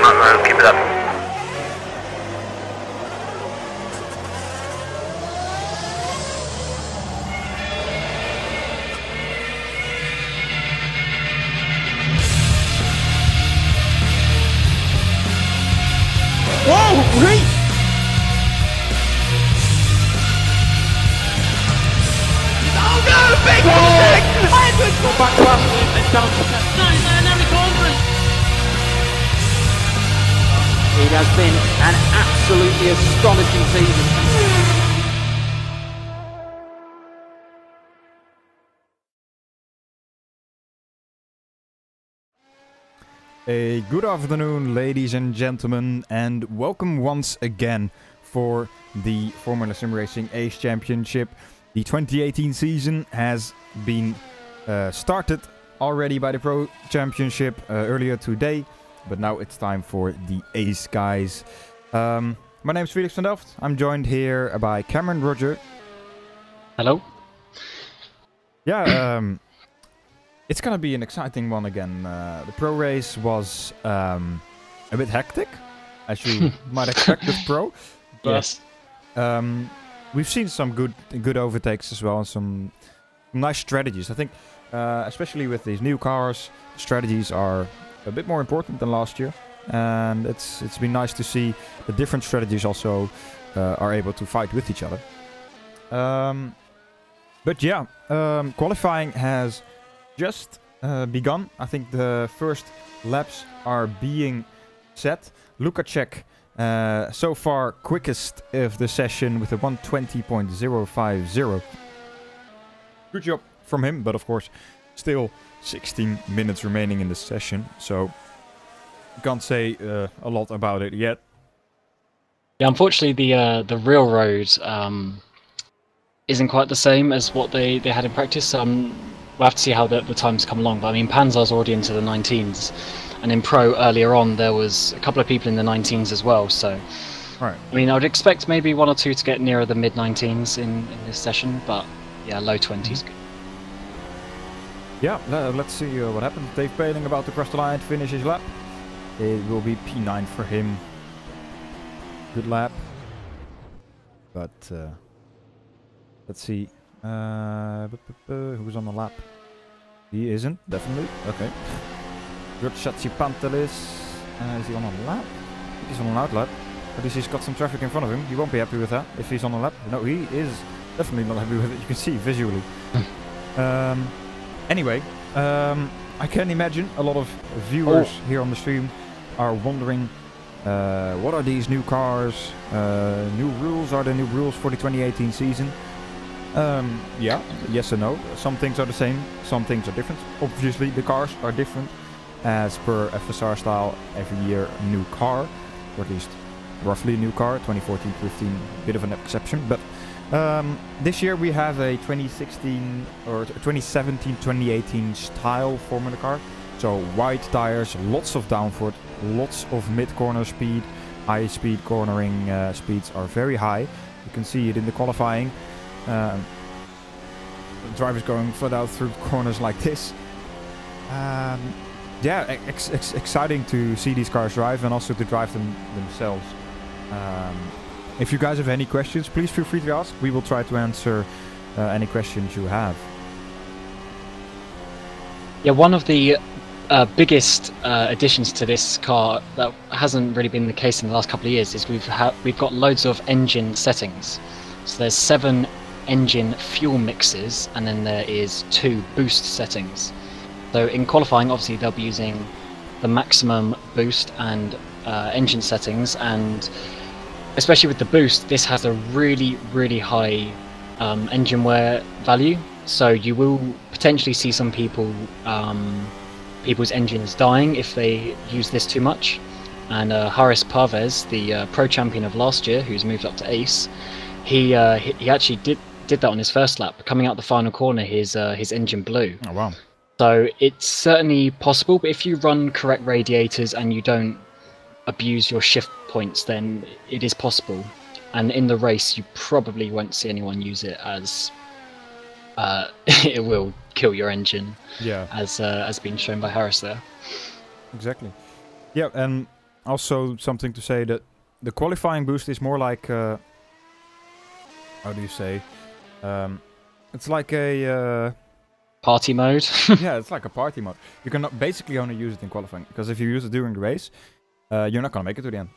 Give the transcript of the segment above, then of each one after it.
front row, keep it up. Whoa, wait! Oh no, big mistake! Edwards got back past him and down to dynamic cornering. It has been an absolutely astonishing season. A good afternoon, ladies and gentlemen, and welcome once again for the Formula SimRacing ACE Championship. The 2018 season has been started already by the Pro Championship earlier today, but now it's time for the ACE guys. My name is Felix van Delft. I'm joined here by Cameron, Roger. Hello. Yeah, it's gonna be an exciting one again. The pro race was a bit hectic, as you might expect with pro. But, Yes. We've seen some good overtakes as well, and some nice strategies. I think, especially with these new cars, strategies are a bit more important than last year, and it's been nice to see the different strategies also are able to fight with each other. But yeah, qualifying has just begun. I think the first laps are being set. Lukacek so far quickest of the session with a 1:20.050. Good job from him, but of course still 16 minutes remaining in the session, so can't say a lot about it yet. Yeah, unfortunately, the real road isn't quite the same as what they had in practice. We'll have to see how the times come along. But I mean, Panzer's already into the 19s, and in Pro earlier on there was a couple of people in the 19s as well. So, Right. I mean, I would expect maybe one or two to get nearer the mid-19s in this session, but yeah, low 20s. Yeah, let's see what happens. Dave Paling about to cross the line to finish his lap. It will be P9 for him. Good lap. But let's see. Who's on the lap? He isn't, definitely. Okay. George Chatsipantelis. Is he on a lap? I think he's on an outlap. At least he's got some traffic in front of him. He won't be happy with that if he's on a lap. No, he is definitely not happy with it. You can see visually. Anyway, I can imagine a lot of viewers here on the stream are wondering what are these new cars? New rules? Are there new rules for the 2018 season? Yeah, yes and no. Some things are the same, some things are different. Obviously, the cars are different. As per FSR style, every year a new car, or at least roughly a new car. 2014-15, a bit of an exception. But this year we have a 2016 or 2017-2018 style Formula car. So wide tires, lots of downforce, lots of mid-corner speed. High speed cornering speeds are very high. You can see it in the qualifying. Drivers going flat out through corners like this. Yeah, exciting to see these cars drive and also to drive them themselves. If you guys have any questions, please feel free to ask. We will try to answer any questions you have. Yeah, one of the biggest additions to this car that hasn't really been the case in the last couple of years is we've got loads of engine settings. So there's 7 engine fuel mixes, and then there is 2 boost settings. So in qualifying, obviously they'll be using the maximum boost and engine settings, and especially with the boost, this has a really high engine wear value. So you will potentially see some people's engines dying if they use this too much. And Haris Parvez, the pro champion of last year, who's moved up to Ace, he actually did that on his first lap. Coming out the final corner, his engine blew. Oh wow! So it's certainly possible, but if you run correct radiators and you don't abuse your shift points, then it is possible. And in the race, you probably won't see anyone use it, as it will kill your engine. Yeah, as been shown by Harris there. exactly. Yeah, and Also, something to say that the qualifying boost is more like, how do you say? It's like a Party mode. yeah, it's like a party mode. You can basically only use it in qualifying, because if you use it during the race, you're not gonna make it to the end.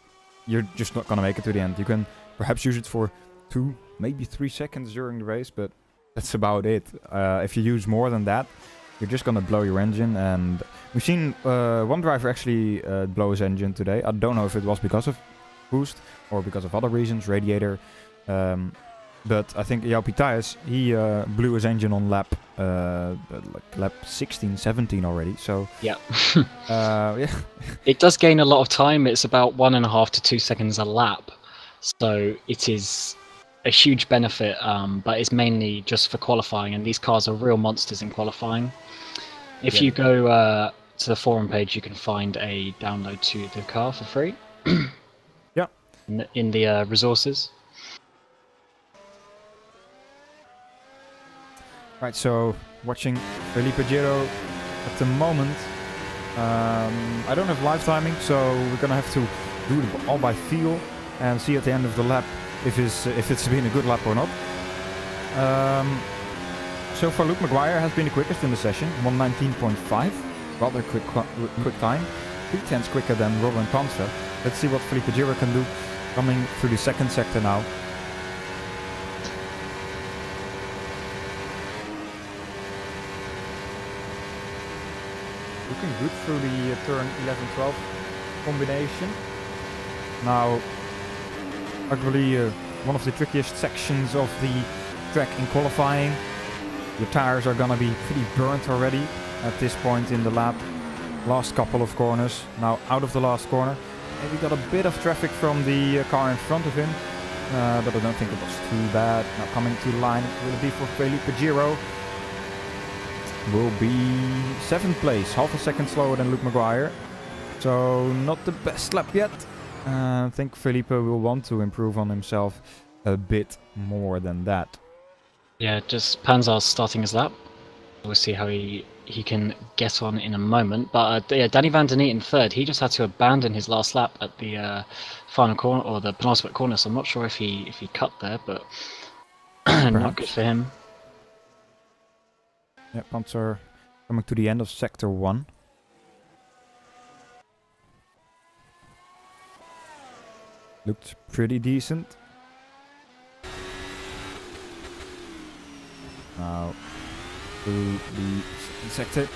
You're just not gonna make it to the end. You can perhaps use it for 2, maybe 3 seconds during the race, but that's about it. If you use more than that, you're just gonna blow your engine. And we've seen one driver actually blow his engine today. I don't know if it was because of boost or because of other reasons, radiator. But I think Jouw Pietijs, he blew his engine on lap like lap 16, 17 already. So Yeah. yeah, It does gain a lot of time. It's about 1.5 to 2 seconds a lap. So it is a huge benefit, but it's mainly just for qualifying. And these cars are real monsters in qualifying. If Yeah. you go to the forum page, you can find a download to the car for free. Yeah. In the resources. Right, so watching Felipe Giro at the moment. I don't have live timing, so we're gonna have to do it all by feel and see at the end of the lap if it's been a good lap or not. So far, Luke Maguire has been the quickest in the session, 1:19.5, rather quick time, 3/10 quicker than Robin Panzer. Let's see what Felipe Giro can do coming through the second sector now. Looking good through the turn 11-12 combination. Now, arguably one of the trickiest sections of the track in qualifying. Your tires are gonna be pretty burnt already at this point in the lap. Last couple of corners. Now out of the last corner. Maybe got a bit of traffic from the car in front of him. But I don't think it was too bad. Now coming to the line, will it be for Felipe Giro? Will be 7th place, half a second slower than Luke Maguire. So not the best lap yet. I think Felipe will want to improve on himself a bit more than that. Yeah, just Panzer's starting his lap. We'll see how he can get on in a moment. But yeah, Danny van der Neet in third. He just had to abandon his last lap at the final corner, or the penultimate corner. So I'm not sure if he cut there, but not good for him. Yeah, Panzer coming to the end of sector 1. Looked pretty decent. Now through the sector.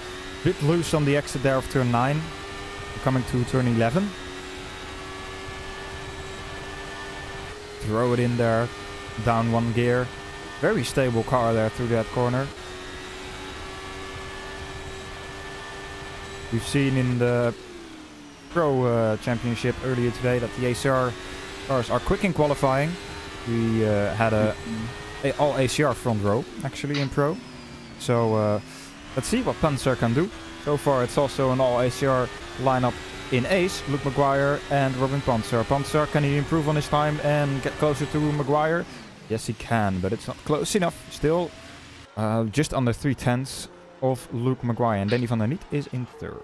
Bit loose on the exit there of turn 9. We're coming to turn 11. Throw it in there. Down 1 gear. Very stable car there through that corner. We've seen in the Pro Championship earlier today that the ACR cars are quick in qualifying. We had a all ACR front row actually in Pro. So let's see what Panzer can do. So far it's also an all ACR lineup in Ace. Luke Maguire and Robin Panzer. Panzer, can he improve on his time and get closer to Maguire? Yes he can, but it's not close enough. Still just under 3/10 of Luke Maguire, and Danny van der Neet is in third.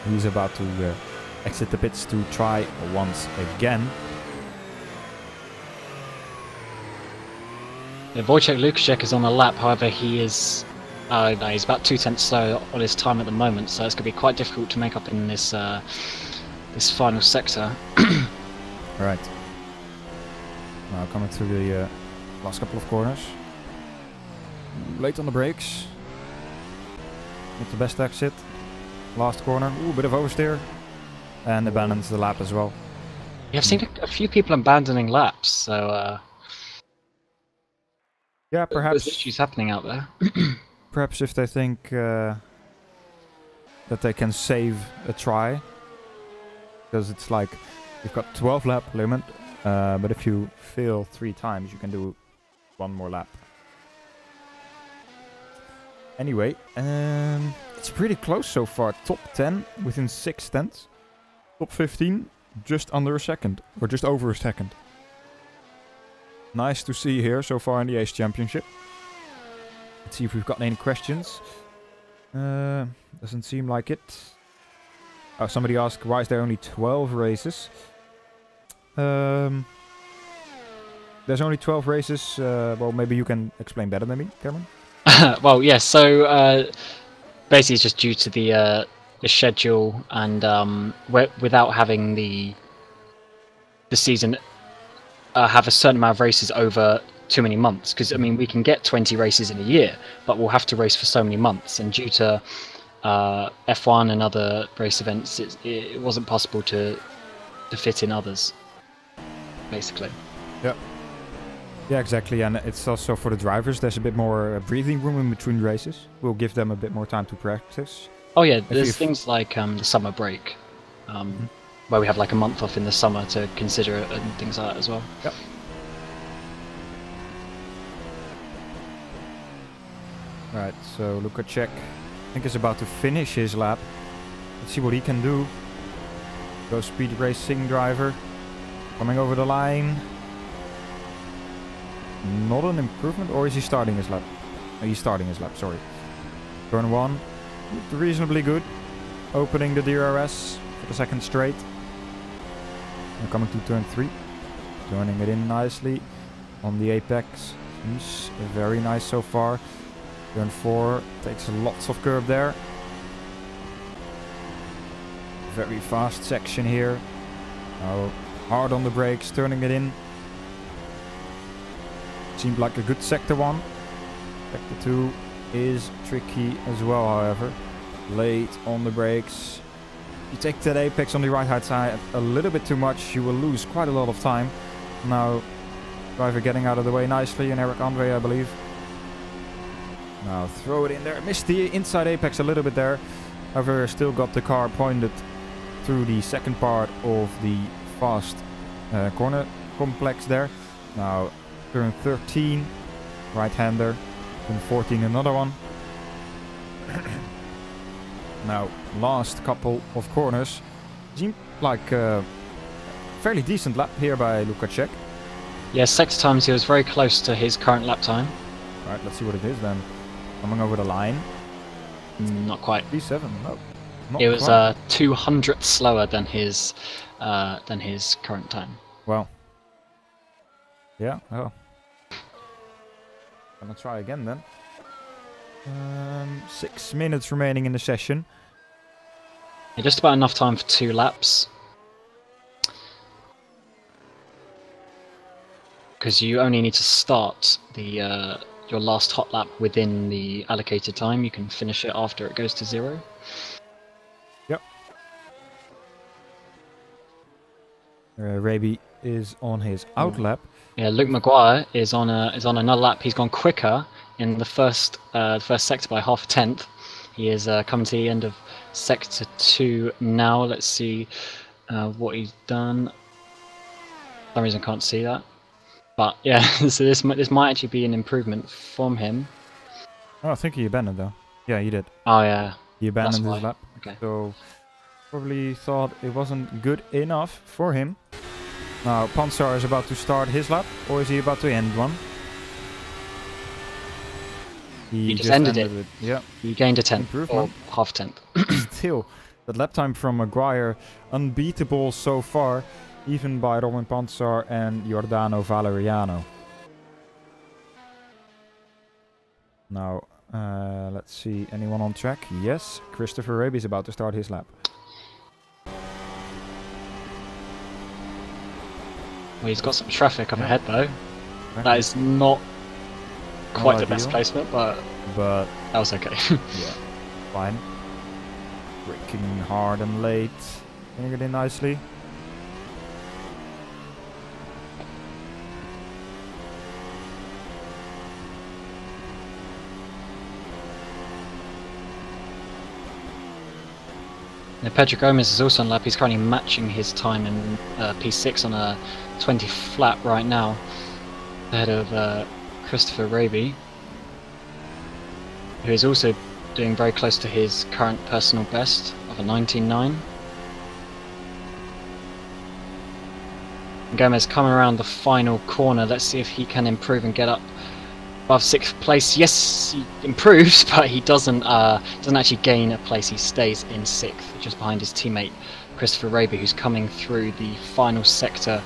He's about to exit the pits to try once again. Yeah, Wojciech Lukaszek is on the lap, however he is no, he's about 2/10 slow on his time at the moment, so it's going to be quite difficult to make up in this this final sector. Right. Now coming through the last couple of corners. Late on the brakes. Not the best exit. Last corner. Ooh, bit of oversteer. And abandons the lap as well. Yeah, I've seen a few people abandoning laps, so Yeah, perhaps. there's issues happening out there. Perhaps if they think that they can save a try. Because it's like, you've got 12 lap limit. But if you fail 3 times, you can do 1 more lap. Anyway, it's pretty close so far. Top 10 within 6/10. Top 15 just under a second, or just over a second. Nice to see here so far in the ACE Championship. Let's see if we've got any questions. Doesn't seem like it. somebody asked, why is there only 12 races? There's only 12 races. Well, maybe you can explain better than me, Cameron. Well, yeah. So basically, it's just due to the schedule, and without having the season have a certain amount of races over too many months. Because I mean, we can get 20 races in a year, but we'll have to race for so many months, and due to F1 and other race events, it wasn't possible to fit in others, basically. Yeah. Yeah, exactly, and it's also for the drivers. There's a bit more breathing room in between races. We'll give them a bit more time to practice. Oh yeah, there's things like the summer break, where we have like a month off in the summer to consider it and things like that as well. Yep. Right, so Lukacek, I think, is about to finish his lap. Let's see what he can do. Go speed racing driver, coming over the line. Not an improvement, or is he starting his lap? Oh, he's starting his lap, sorry. Turn 1, reasonably good. Opening the DRS for the second straight. And coming to turn 3. Turning it in nicely on the apex. Seems very nice so far. Turn 4 takes lots of curb there. Very fast section here. Now hard on the brakes, turning it in. Seemed like a good sector 1. Sector 2 is tricky as well, however. Late on the brakes. You take that apex on the right hand side a little bit too much, you will lose quite a lot of time. Now, driver getting out of the way nicely, and Eric Andre, I believe. Now throw it in there. Missed the inside apex a little bit there. However, still got the car pointed through the second part of the fast corner complex there. Now turn 13, right-hander. Turn 14, another one. Now, last couple of corners. Seemed like a fairly decent lap here by Lukacek. Yeah, 6 times he was very close to his current lap time. Alright, let's see what it is then. Coming over the line. Not quite. 3-7, no. It was 200 slower than his current time. Well. Yeah, oh. Gonna try again then. 6 minutes remaining in the session. Yeah, just about enough time for 2 laps. Because you only need to start the your last hot lap within the allocated time. You can finish it after it goes to 0. Yep. Raby is on his out lap. Yeah, Luke Maguire is on another lap. He's gone quicker in the first sector by half a tenth. He is coming to the end of sector 2 now. Let's see what he's done. For some reason I can't see that. But yeah, so this might actually be an improvement from him. Oh, I think he abandoned though. Yeah, he did. Oh yeah. He abandoned his why. lap. Okay. So probably thought it wasn't good enough for him. Now Pansar is about to start his lap, or is he about to end one? He just ended it. Yeah. He gained a tenth, or Improvement. half a tenth. Still, that lap time from Maguire, unbeatable so far, even by Roman Pansar and Giordano Valeriano. Now, let's see, anyone on track? Yes, Christopher Raby is about to start his lap. Well, he's got some traffic up ahead though. That is not quite the best placement, but that was okay. Yeah, fine. Braking hard and late. Getting it in nicely. Now, Pedro Gomez is also on lap. He's currently matching his time in P6 on a 20 flat right now, ahead of Christopher Raby, who is also doing very close to his current personal best of a 19.9. Gomez coming around the final corner. Let's see if he can improve and get up above 6th place. Yes, he improves, but he doesn't actually gain a place. He stays in 6th, just behind his teammate Christopher Raby, who's coming through the final sector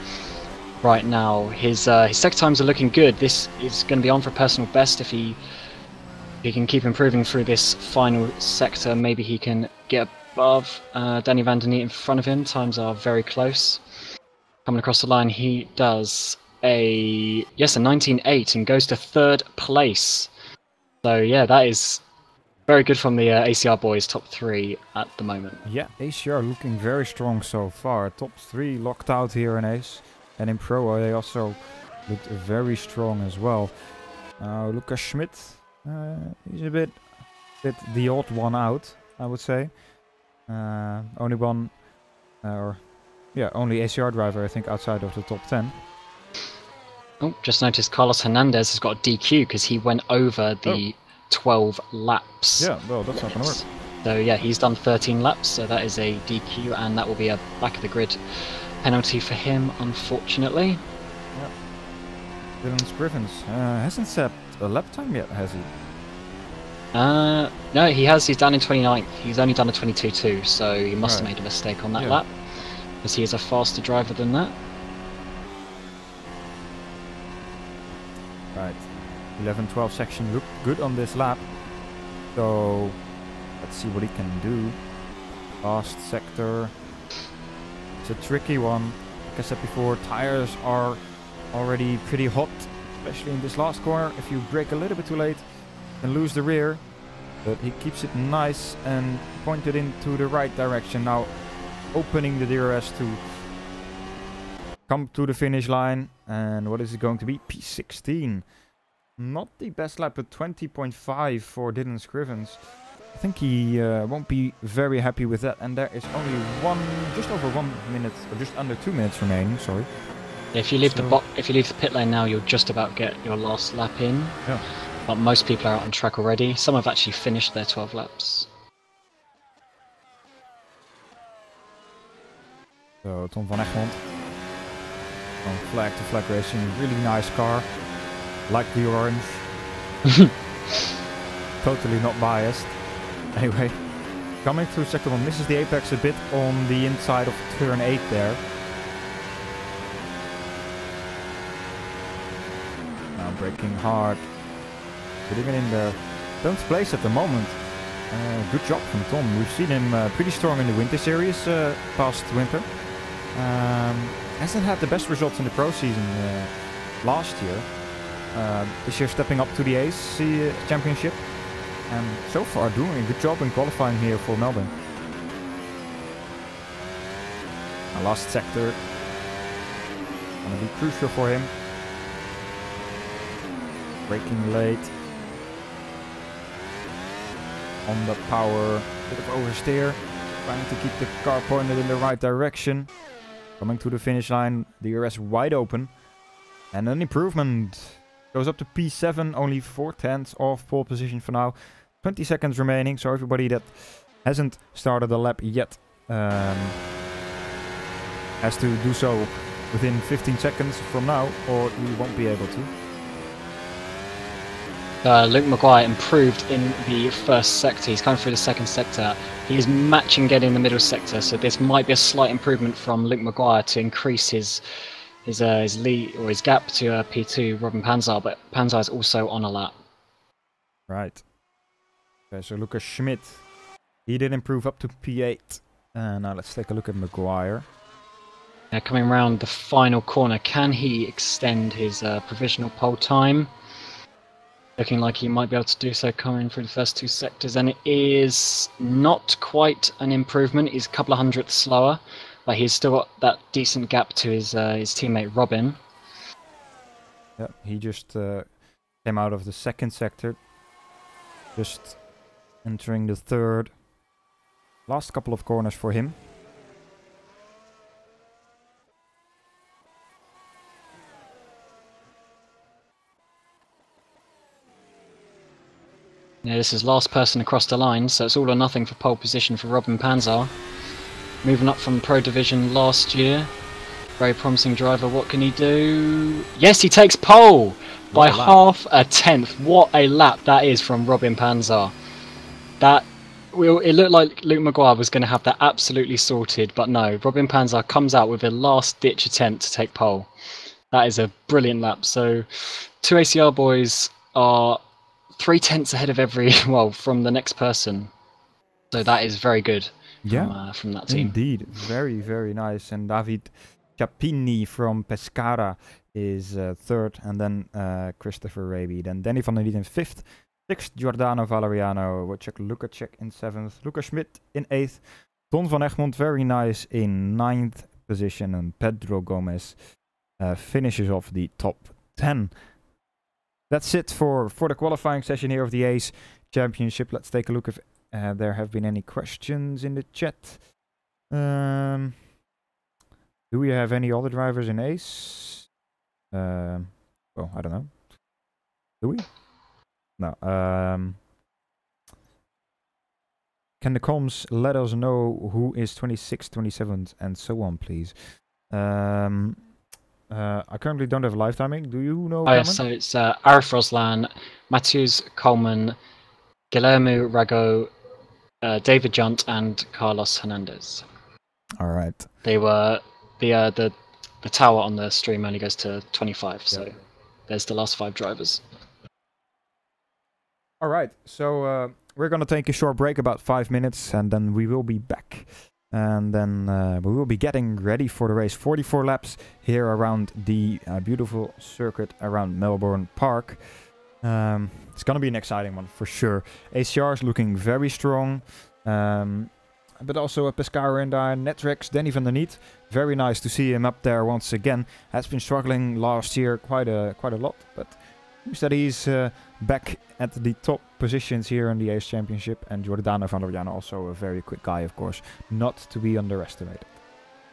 right now. His sector times are looking good. This is going to be on for a personal best if he can keep improving through this final sector. Maybe he can get above Danny van der Neet in front of him. Times are very close. Coming across the line, he does a 19.8 and goes to 3rd place. So yeah, that is very good from the ACR boys, top 3 at the moment. Yeah, ACR looking very strong so far. Top 3 locked out here in Ace. And in Pro they also looked very strong as well. Lucas Schmidt, he's a bit the odd one out, I would say. Only only ACR driver, I think, outside of the top 10. Oh, just noticed Carlos Hernandez has got a DQ because he went over the 12 laps. Yeah, well, that's not going to work. So yeah, he's done 13 laps, so that is a DQ, and that will be a back of the grid penalty for him, unfortunately. Yeah. Dylan Scrivens hasn't set a lap time yet, has he? No, he has. He's down in 29th. He's only done a 22.2, so he must have made a mistake on that lap, because he is a faster driver than that. Right, 11-12 section looked good on this lap, so let's see what he can do. Last sector, it's a tricky one. Like I said before, tires are already pretty hot, especially in this last corner. If you brake a little bit too late, you can lose the rear, but he keeps it nice and pointed into the right direction. Now opening the DRS to come to the finish line, and what is it going to be? P16. Not the best lap, but 20.5 for Dylan Scrivens. I think he won't be very happy with that, and there is only just over 1 minute, or just under 2 minutes remaining. Sorry. If you leave the pit lane now, you'll just about get your last lap in. Yeah. But most people are out on track already. Some have actually finished their 12 laps. So Tom van Egmond from flag to flag racing, really nice car. Like the orange. Totally not biased. Anyway, coming through sector 1, misses the apex a bit on the inside of turn 8 there. Now braking hard. Putting it in the 10th place at the moment. Good job from Tom. We've seen him pretty strong in the winter series past winter. Hasn't had the best results in the pro season last year. This year stepping up to the ACE Championship. And so far doing a good job in qualifying here for Melbourne. Our last sector gonna be crucial for him. Braking late. On the power, bit of oversteer. Trying to keep the car pointed in the right direction. Coming to the finish line, DRS wide open. And an improvement. Goes up to P7, only 4/10 of pole position for now. 20 seconds remaining, so everybody that hasn't started a lap yet has to do so within 15 seconds from now, or you won't be able to. Luke Maguire improved in the first sector. He's coming through the second sector. He's matching getting the middle sector, so this might be a slight improvement from Luke Maguire to increase his lead or his gap to P2 Robin Panzar, but Panzar is also on a lap. Right. Okay, so Lucas Schmidt, he did improve up to P8. Now let's take a look at Maguire. Coming around the final corner, can he extend his provisional pole time? Looking like he might be able to do so coming through the first 2 sectors, and it is not quite an improvement. He's a couple of hundredths slower, but he's still got that decent gap to his teammate Robin. Yeah, he just came out of the second sector, just entering the third. Last couple of corners for him. Yeah, this is last person across the line, so it's all or nothing for pole position for Robin Panzar. Moving up from Pro Division last year. Very promising driver, what can he do? Yes, he takes pole! by half a tenth. What a lap that is from Robin Panzer. It looked like Luke Maguire was going to have that absolutely sorted, but no. Robin Panzer comes out with a last-ditch attempt to take pole. That is a brilliant lap. So, 2 ACR boys are 3/10 ahead of from the next person. So that is very good from that team. Indeed, very, very nice. And David Capini from Pescara is third, and then Christopher Raby. Then Danny van der Liet in fifth. 6th, Giordano Valeriano, Wojciech Lukacek in 7th, Lucas Schmidt in 8th, Don van Egmond, very nice, in 9th position, and Pedro Gomez finishes off the top 10. That's it for the qualifying session here of the ACE Championship. Let's take a look if there have been any questions in the chat. Do we have any other drivers in ACE? Well, I don't know. Do we? No. Can the comms let us know who is 26th, 27th, and so on, please? I currently don't have live timing. Do you know? Oh, yeah, so it's Arif Roslan, Matthews Coleman, Guillermo Rago, David Junt, and Carlos Hernandez. All right. They were the tower on the stream only goes to 25, so there's the last 5 drivers. All right, so we're going to take a short break, about 5 minutes, and then we will be back. And then we will be getting ready for the race. 44 laps here around the beautiful circuit around Melbourne Park. It's going to be an exciting one for sure. ACR is looking very strong. But also Pescara and Netrex, Danny van der Niet. Very nice to see him up there once again. Has been struggling last year quite a lot, but seems that he's back at the top positions here in the ACE Championship. And Giordano Valeriano, also a very quick guy, of course, not to be underestimated.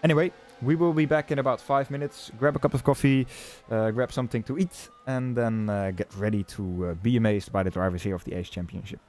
Anyway, we will be back in about 5 minutes. Grab a cup of coffee, grab something to eat, and then get ready to be amazed by the drivers here of the ACE Championship.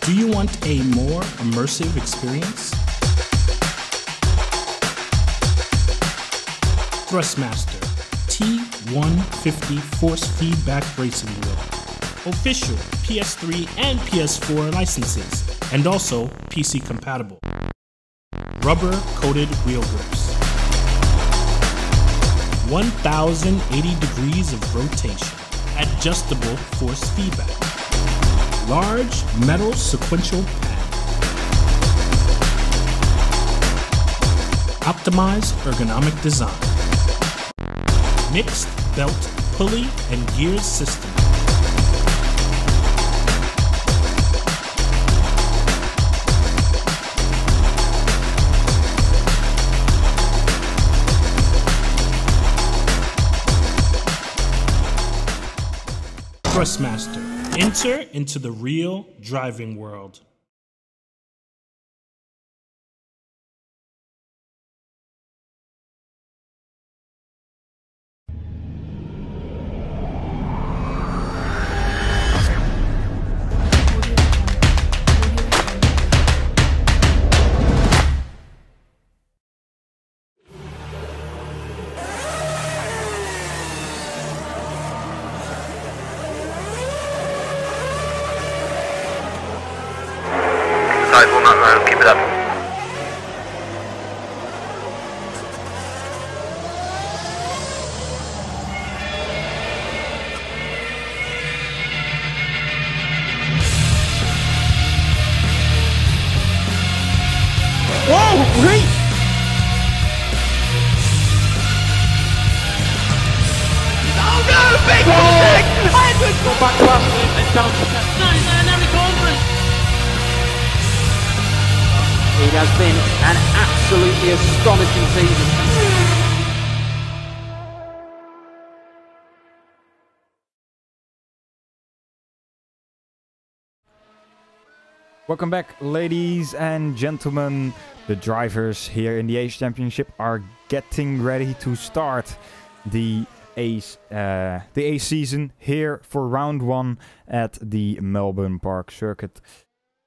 Do you want a more immersive experience? Thrustmaster T150 force feedback racing wheel. Official PS3 and PS4 licenses, and also PC compatible. Rubber coated wheel grips. 1080 degrees of rotation. Adjustable force feedback. Large metal sequential pad. Optimized ergonomic design. Mixed belt, pulley, and gears system. Thrustmaster. Enter into the real driving world. Keep it up. Whoa, great! Oh no, big mistake! I had to go back to us and down to 9 now recovering. It has been an absolutely astonishing season. Welcome back, ladies and gentlemen. The drivers here in the ACE Championship are getting ready to start the ACE season here for round 1 at the Melbourne Park circuit.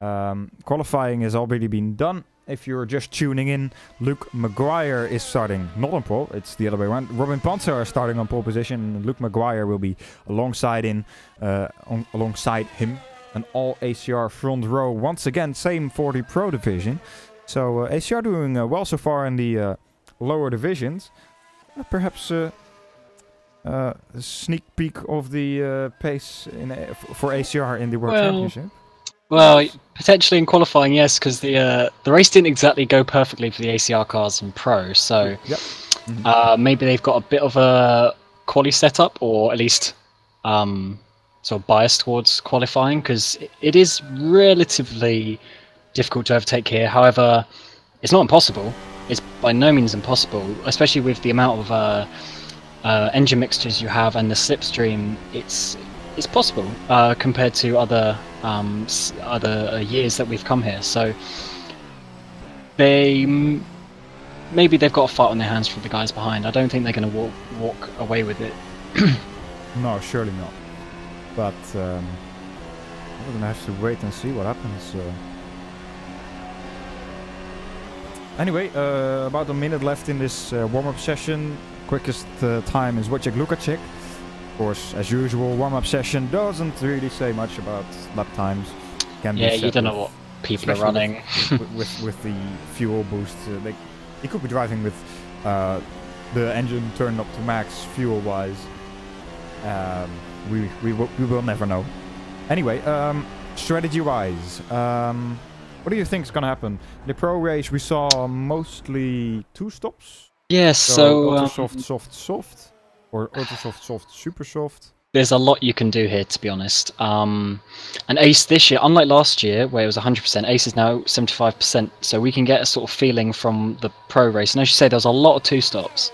Qualifying has already been done. If you're just tuning in, Luke Maguire is starting, not on pole, it's the other way around. Robin Panzer is starting on pole position. Luke Maguire will be alongside him. An all ACR front row once again, same for the Pro division. So ACR doing well so far in the lower divisions. Perhaps a sneak peek of the pace for ACR in the World Championship. Well, potentially in qualifying, yes, because the race didn't exactly go perfectly for the ACR cars in Pro, so yep. Maybe they've got a bit of a quali setup, or at least sort of biased towards qualifying, because it is relatively difficult to overtake here. However, it's not impossible. It's by no means impossible, especially with the amount of engine mixtures you have and the slipstream. It's possible compared to other years that we've come here. So maybe they've got a fight on their hands for the guys behind. I don't think they're going to walk away with it. No, surely not. But we're going to have to wait and see what happens. Anyway, about a minute left in this warm-up session. Quickest time is Wojciech Lukaczek. Of course, as usual, warm-up session doesn't really say much about lap times. Yeah, you don't know what people are running. with the fuel boost. He could be driving with the engine turned up to max fuel-wise. We will never know. Anyway, strategy-wise, what do you think is going to happen? In the Pro race, we saw mostly 2 stops. Yes, so ultra soft, soft, soft. Or ultra soft, soft, super soft. There's a lot you can do here, to be honest. And ACE this year, unlike last year, where it was 100%, ACE is now 75%. So we can get a sort of feeling from the Pro race. And as you say, there's a lot of 2 stops.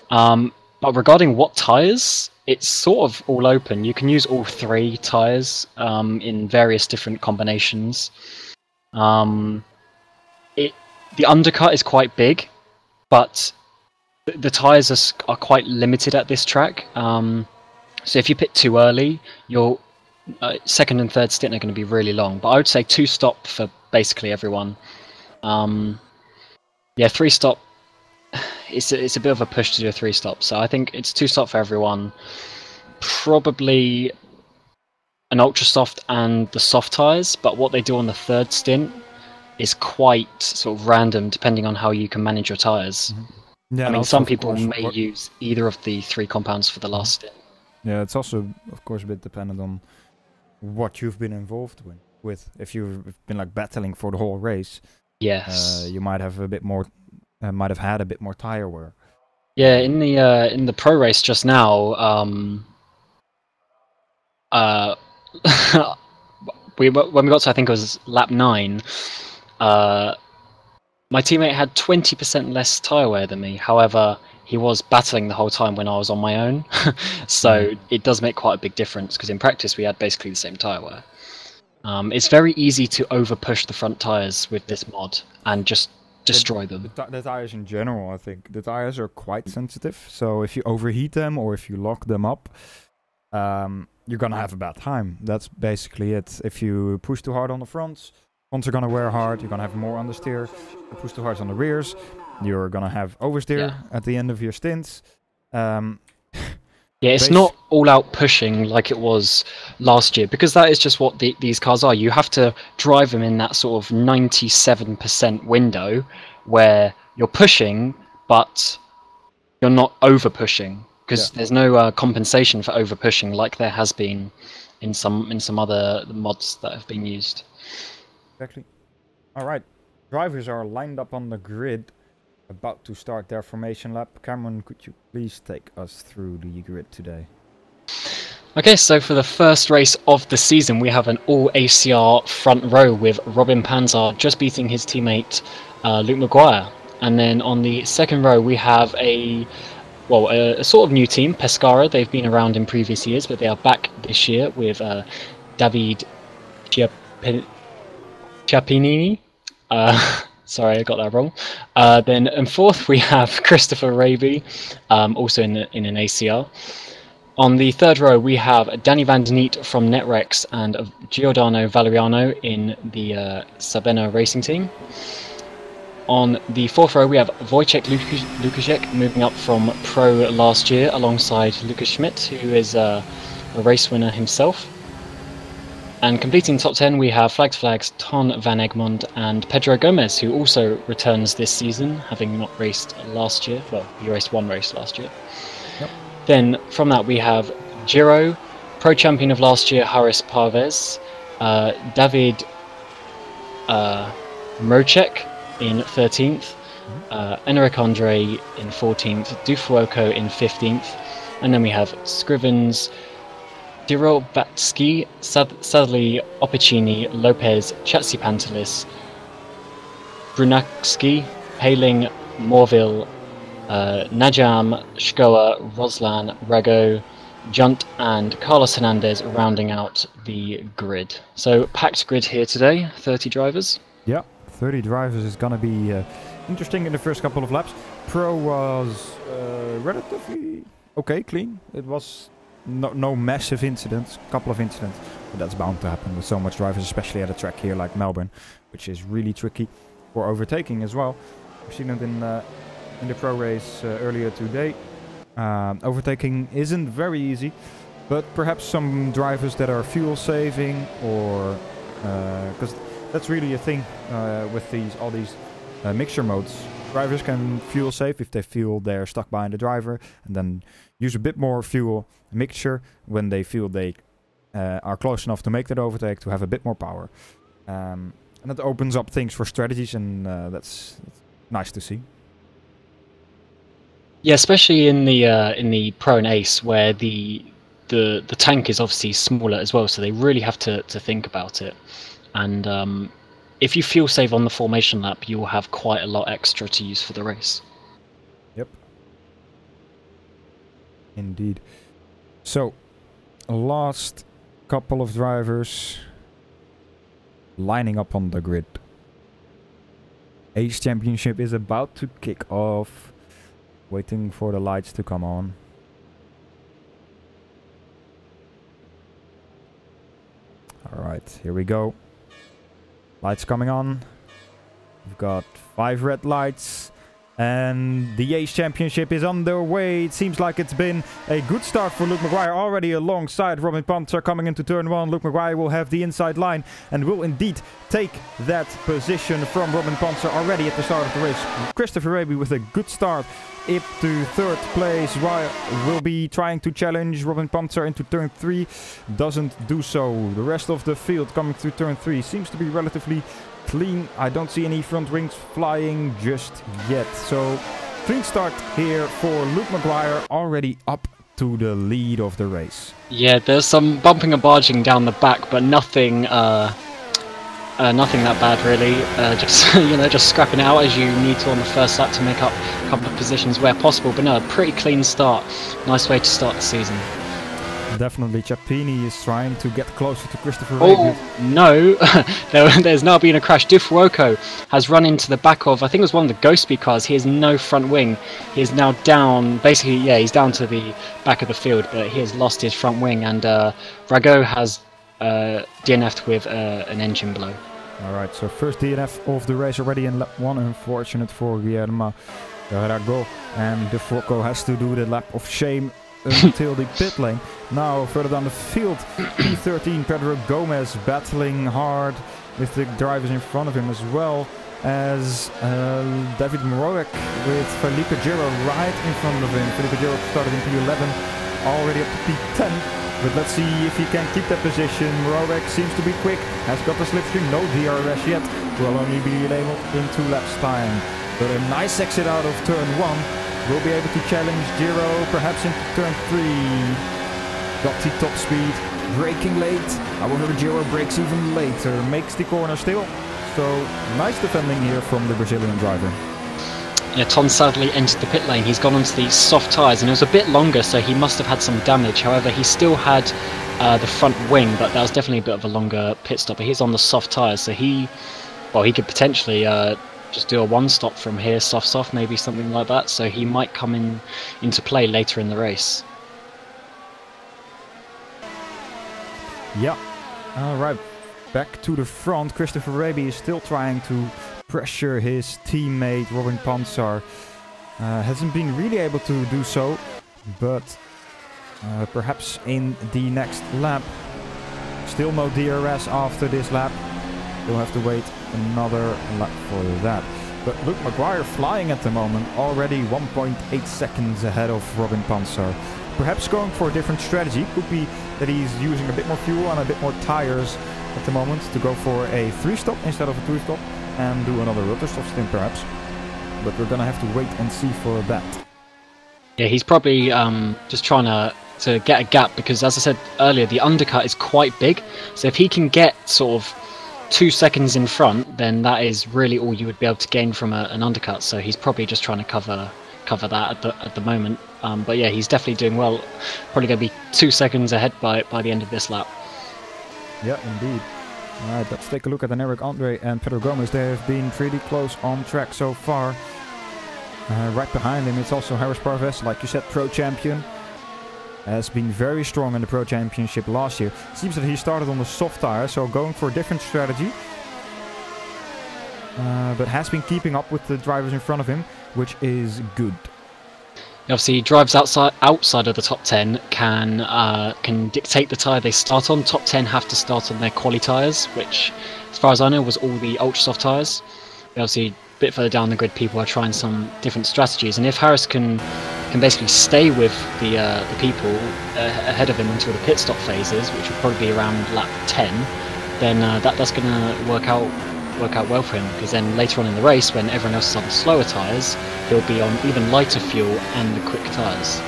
But regarding what tyres, it's sort of all open. You can use all 3 tyres in various different combinations. The undercut is quite big, but the tyres are quite limited at this track. So if you pit too early, you'll second and third stint are going to be really long. But I would say 2-stop for basically everyone. Yeah, 3-stop. It's a bit of a push to do a 3-stop. So I think it's 2-stop for everyone. Probably an ultra soft and the soft tires. But what they do on the third stint is quite sort of random, depending on how you can manage your tires. Yeah, I mean, some people may use either of the 3 compounds for the last stint. Yeah, it's also, of course, a bit dependent on what you've been involved with. If you've been like battling for the whole race, yes, you might have a bit more, might have had a bit more tire wear. Yeah, in the pro race just now, when we got to, I think it was lap 9, my teammate had 20% less tire wear than me. However, he was battling the whole time when I was on my own, so it does make quite a big difference, because in practice we had basically the same tire wear. It's very easy to over push the front tires with this mod and just destroy them. The tires in general, I think the tires are quite sensitive, so if you overheat them or if you lock them up, you're gonna have a bad time. That's basically it. If you push too hard on the fronts are gonna wear hard, you're gonna have more understeer. If you push too hard on the rears, you're gonna have oversteer at the end of your stints. Yeah, it's not all out pushing like it was last year, because that is just what these cars are. You have to drive them in that sort of 97% window where you're pushing, but you're not over pushing, because there's no compensation for over pushing like there has been in some other mods that have been used. Exactly. All right, drivers are lined up on the grid, about to start their formation lap. Cameron, could you please take us through the grid today? Okay, so for the first race of the season, we have an all ACR front row with Robin Panzer just beating his teammate Luke Maguire. And then on the second row, we have a sort of new team, Pescara. They've been around in previous years, but they are back this year with David Chiappini. Sorry, I got that wrong. Then in fourth, we have Christopher Raby, also in an ACR. On the third row, we have Danny Van Den Neat from Netrex and Giordano Valeriano in the Sabena Racing Team. On the fourth row, we have Wojciech Lukaszek moving up from Pro last year alongside Lucas Schmidt, who is a race winner himself. And completing top 10, we have Flags, Ton van Egmond and Pedro Gomez, who also returns this season, having not raced last year. Well, he raced one race last year. Yep. Then from that, we have Giro, Pro Champion of last year, Haris Parvez, David Mrocek in 13th, Enric Andre in 14th, Dufuoco in 15th, and then we have Scrivens, Dirovatsky, Sadly, Opicini, Lopez, Chatsipantelis, Brunakski, Paling, Morville, Najam, Shkoa, Roslan, Rago, Junt, and Carlos Hernandez rounding out the grid. So packed grid here today, 30 drivers. Yeah, 30 drivers is gonna be interesting in the first couple of laps. Pro was relatively okay, clean. It was no massive incidents, a couple of incidents, but that's bound to happen with so much drivers, especially at a track here like Melbourne, which is really tricky for overtaking as well. We've seen it in the pro race earlier today. Overtaking isn't very easy, but perhaps some drivers that are fuel saving, or because that's really a thing with all these mixture modes. Drivers can fuel save if they feel they're stuck behind the driver, and then use a bit more fuel mixture when they feel they are close enough to make that overtake, to have a bit more power. And that opens up things for strategies, and that's nice to see. Yeah, especially in the Pro and Ace, where the tank is obviously smaller as well, so they really have to think about it. And if you fuel save on the formation lap, you will have quite a lot extra to use for the race. Yep. Indeed. So, last couple of drivers lining up on the grid. ACE Championship is about to kick off. Waiting for the lights to come on. Alright, here we go. Lights coming on. We've got 5 red lights. And the ACE Championship is underway. It seems like it's been a good start for Luke Maguire. Already alongside Robin Panzer coming into turn 1. Luke Maguire will have the inside line and will indeed take that position from Robin Panzer already at the start of the race. Christopher Raby with a good start up to 3rd place. Will be trying to challenge Robin Panzer into turn 3. Doesn't do so. The rest of the field coming through turn 3 seems to be relatively clean. I don't see any front wings flying just yet. So clean start here for Luke Maguire, already up to the lead of the race. Yeah, there's some bumping and barging down the back, but nothing nothing that bad really. Just just scrapping it out as you need to on the first lap to make up a couple of positions where possible. But no, a pretty clean start. Nice way to start the season. Definitely, Chapini is trying to get closer to Christopher Oh Raby. no, there's now been a crash. Difuoco has run into the back of, I think it was one of the Ghost Speed cars. He has no front wing. He is now down, basically, yeah, he's down to the back of the field, but he has lost his front wing, and Rago has DNF'd with an engine blow. Alright, so first DNF of the race already in lap 1. Unfortunate for Guillermo Rago, and Difuoco has to do the lap of shame until the pit lane. Now further down the field, P13 Pedro Gomez battling hard with the drivers in front of him, as well as David Moroek with Felipe Giro right in front of him. Felipe Giro started in P11, already up to P10, but let's see if he can keep that position. Moroek seems to be quick, has got the slipstream, no DRS yet, will only be enabled in 2 laps time. But a nice exit out of turn 1. Will be able to challenge Giro, perhaps into turn 3. Got the top speed, braking late. However, Giro brakes even later, makes the corner still. So, nice defending here from the Brazilian driver. Yeah, Tom sadly entered the pit lane. He's gone onto the soft tyres, and it was a bit longer, so he must have had some damage. However, he still had the front wing, but that was definitely a bit of a longer pit stop. But he's on the soft tyres, so he could potentially just do a 1-stop from here, soft, maybe something like that. So he might come into play later in the race. Yeah. Alright, back to the front. Christopher Raby is still trying to pressure his teammate Robin Panzer. Hasn't been really able to do so, but perhaps in the next lap. Still no DRS after this lap. We'll have to wait another lap for that. But Luke Maguire flying at the moment, already 1.8 seconds ahead of Robin Panzer. Perhaps going for a different strategy. Could be that he's using a bit more fuel and a bit more tires at the moment to go for a 3-stop instead of a 2-stop and do another rotor stop stint perhaps. But we're gonna have to wait and see for that. Yeah, he's probably just trying to get a gap, because as I said earlier, the undercut is quite big. So if he can get sort of 2 seconds in front, then that is really all you would be able to gain from an undercut. So he's probably just trying to cover that at the moment. But yeah, he's definitely doing well. Probably going to be 2 seconds ahead by the end of this lap. Yeah, indeed. Alright, let's take a look at Eric Andre and Pedro Gomez. They have been pretty close on track so far. Right behind him, it's also Harris Parves, like you said, pro champion. Has been very strong in the Pro Championship last year. Seems that he started on the soft tire, so going for a different strategy. But has been keeping up with the drivers in front of him, which is good. Obviously, drives outside of the top 10 can dictate the tyre they start on. Top 10 have to start on their quali tyres, which, as far as I know, was all the ultra soft tyres. Obviously, a bit further down the grid, people are trying some different strategies, and if Harris can basically stay with the people ahead of him until the pit stop phases, which will probably be around lap 10, then that's going to work out well for him, because then later on in the race, when everyone else is on the slower tyres, he'll be on even lighter fuel and the quick tyres.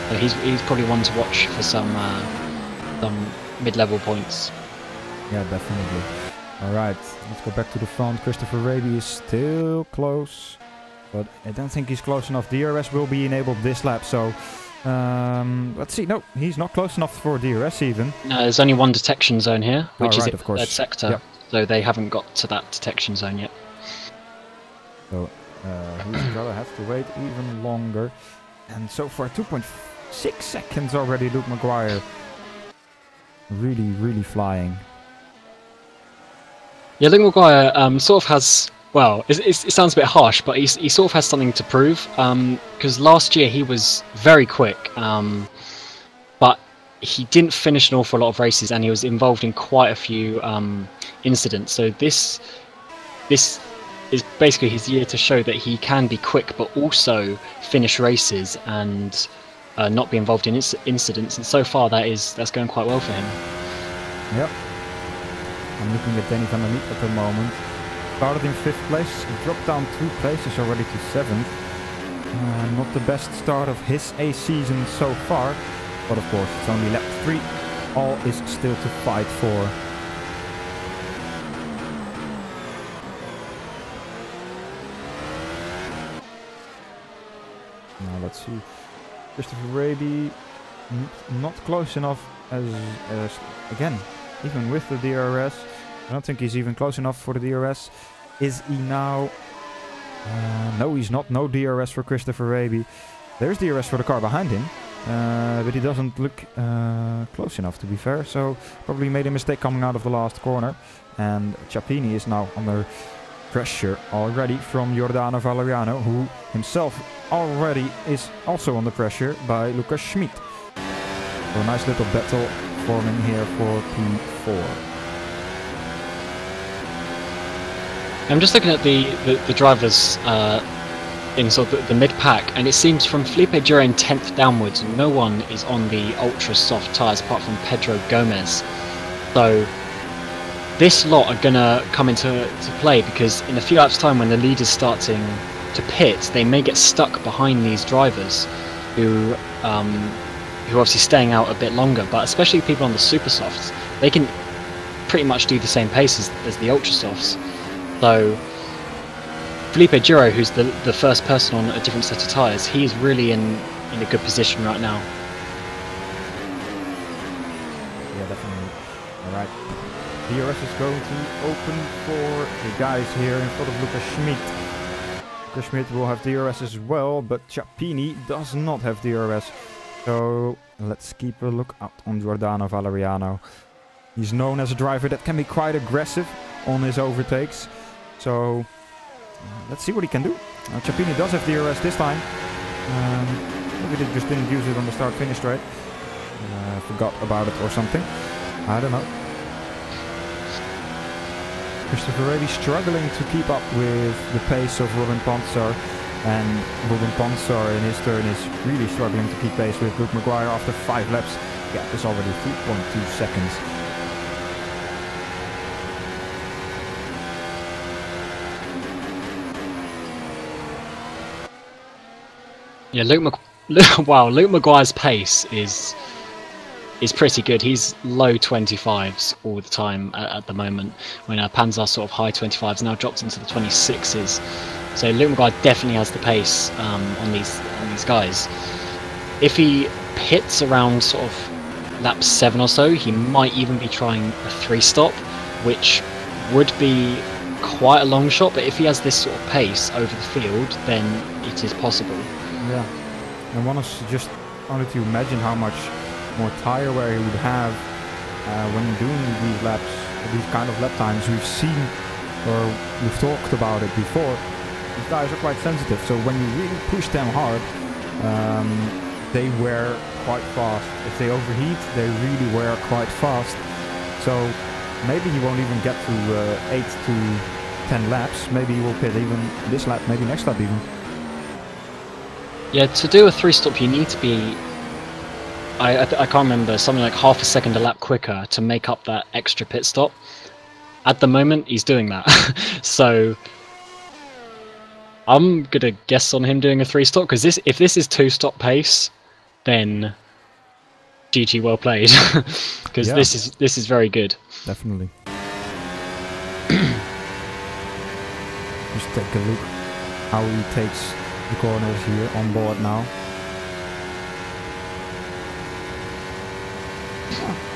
So he's probably one to watch for some mid-level points. Yeah, definitely. Alright, let's go back to the front. Christopher Raby is still close, but I don't think he's close enough. DRS will be enabled this lap, so let's see. No, he's not close enough for DRS even. No, there's only one detection zone here, which is in of the course. 3rd sector. Yep. So they haven't got to that detection zone yet. So he's gonna have to wait even longer. And so far, 2.6 seconds already, Luke Maguire. Really, really flying. Yeah, Luke Maguire sort of has, well, it sounds a bit harsh, but he sort of has something to prove, because last year he was very quick, but he didn't finish an awful lot of races, and he was involved in quite a few incidents. So this is basically his year to show that he can be quick, but also finish races and not be involved in incidents. And so far, that's going quite well for him. Yep. I'm looking at Danny van der Leek at the moment. Started in 5th place, dropped down 2 places already to 7th. Not the best start of his ACE season so far, but of course it's only lap 3. All is still to fight for. Now let's see. Christopher Raby not close enough as again, even with the DRS. I don't think he's even close enough for the DRS. Is he now? No, he's not. No DRS for Christopher Raby. There's DRS for the car behind him, but he doesn't look close enough, to be fair. So probably made a mistake coming out of the last corner. And Ciappini is now under pressure already from Giordano Valeriano, who himself already is also under pressure by Lucas Schmid. So a nice little battle forming here for P4. I'm just looking at the drivers in sort of the mid-pack, and it seems from Felipe Dura in 10th downwards, no one is on the ultra-soft tyres apart from Pedro Gomez. So this lot are going to come into play, because in a few laps' time when the leader's starting to pit, they may get stuck behind these drivers who are obviously staying out a bit longer, but especially people on the super softs, they can pretty much do the same pace as the ultra softs. So Felipe Duro, who's the first person on a different set of tyres, he's really in a good position right now. Yeah, definitely. Alright. DRS is going to open for the guys here in front of Lucas Schmid. Lucas Schmid will have DRS as well, but Ciappini does not have DRS. So let's keep a look out on Giordano Valeriano. He's known as a driver that can be quite aggressive on his overtakes. So let's see what he can do. Ciappini does have DRS this time. Maybe they just didn't use it on the start-finish straight. Forgot about it or something. I don't know. Christopher Raby struggling to keep up with the pace of Robin Ponsar. And Robin Ponsar in his turn is really struggling to keep pace with Luke Maguire after 5 laps. Gap is already 3.2 seconds. Yeah, Luke Maguire's pace is pretty good. He's low 25s all the time at the moment, when Panzar's sort of high 25s, now dropped into the 26s. So Luke Maguire definitely has the pace on these guys. If he pits around sort of lap 7 or so, he might even be trying a 3-stop, which would be quite a long shot. But if he has this sort of pace over the field, then it is possible. Yeah, and one is just only to imagine how much more tire wear he would have when doing these laps, these kind of lap times. We've seen, or we've talked about it before. These tires are quite sensitive, so when you really push them hard, they wear quite fast. If they overheat, they really wear quite fast. So maybe he won't even get to 8 to 10 laps. Maybe he will pit even this lap, maybe next lap even. Yeah, to do a 3-stop you need to be, I can't remember, something like half a second a lap quicker to make up that extra pit stop. At the moment, he's doing that. So I'm gonna guess on him doing a 3-stop, because if this is 2-stop pace, then GG, well played. Because yeah, this is very good. Definitely. Just take a look how he takes the corners here on board now.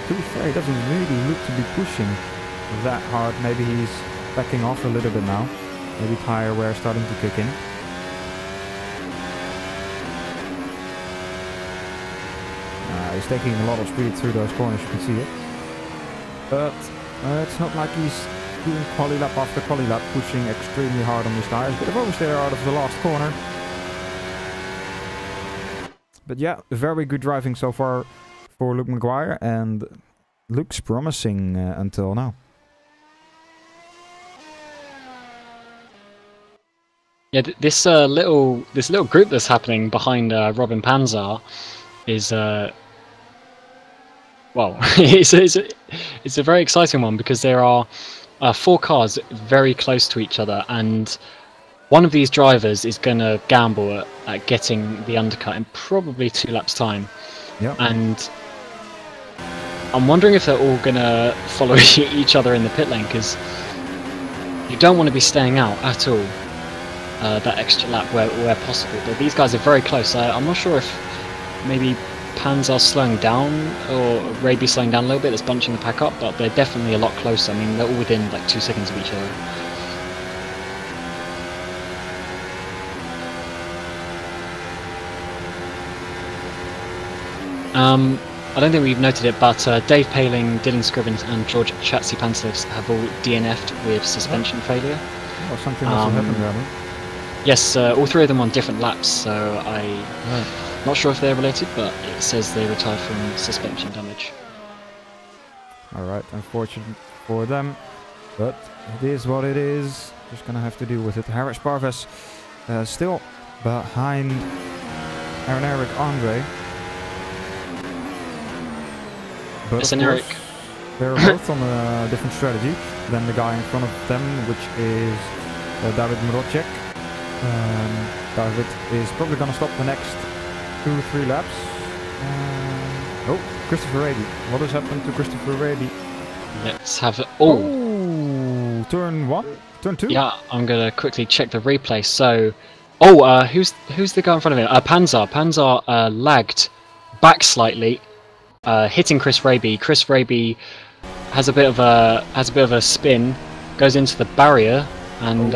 To be fair, he doesn't really look to be pushing that hard. Maybe he's backing off a little bit now. Maybe tire wear starting to kick in. He's taking a lot of speed through those corners, you can see it. But it's not like he's doing quali lap after quali lap, pushing extremely hard on these tires. Bit of oversteer out of the last corner. But yeah, very good driving so far for Luke Maguire, and looks promising until now. Yeah, this little group that's happening behind Robin Panzer is well, it's a very exciting one, because there are 4 cars very close to each other, and one of these drivers is going to gamble at getting the undercut in probably 2 laps time. Yeah. And I'm wondering if they're all going to follow each other in the pit lane, because you don't want to be staying out at all that extra lap where possible. But these guys are very close. I'm not sure if maybe Panzer slowing down or Raby slowing down a little bit, that's bunching the pack up, but they're definitely a lot closer. I mean, they're all within like 2 seconds of each other. I don't think we've noted it, but Dave Paling, Dylan Scribbins and George Chatsipantsevs have all DNF'd with suspension failure. Oh, something must have happened, rather. Yes, all 3 of them on different laps, so I'm not sure if they're related, but it says they retired from suspension damage. Alright, unfortunate for them, but it is what it is. Just gonna have to deal with it. Harris Parves still behind Aaron Eric Andre. But Yes, of and course, Eric. they're both on a different strategy than the guy in front of them, which is David Mrocek. David is probably going to stop the next 2-3 laps. Oh, Christopher Raby. What has happened to Christopher Raby? Let's have it. Oh, turn 1? Turn 2? Yeah, I'm gonna quickly check the replay. So, who's the guy in front of him? Panzer. Panzer lagged back slightly, hitting Chris Raby. Chris Raby has a bit of a spin, goes into the barrier, and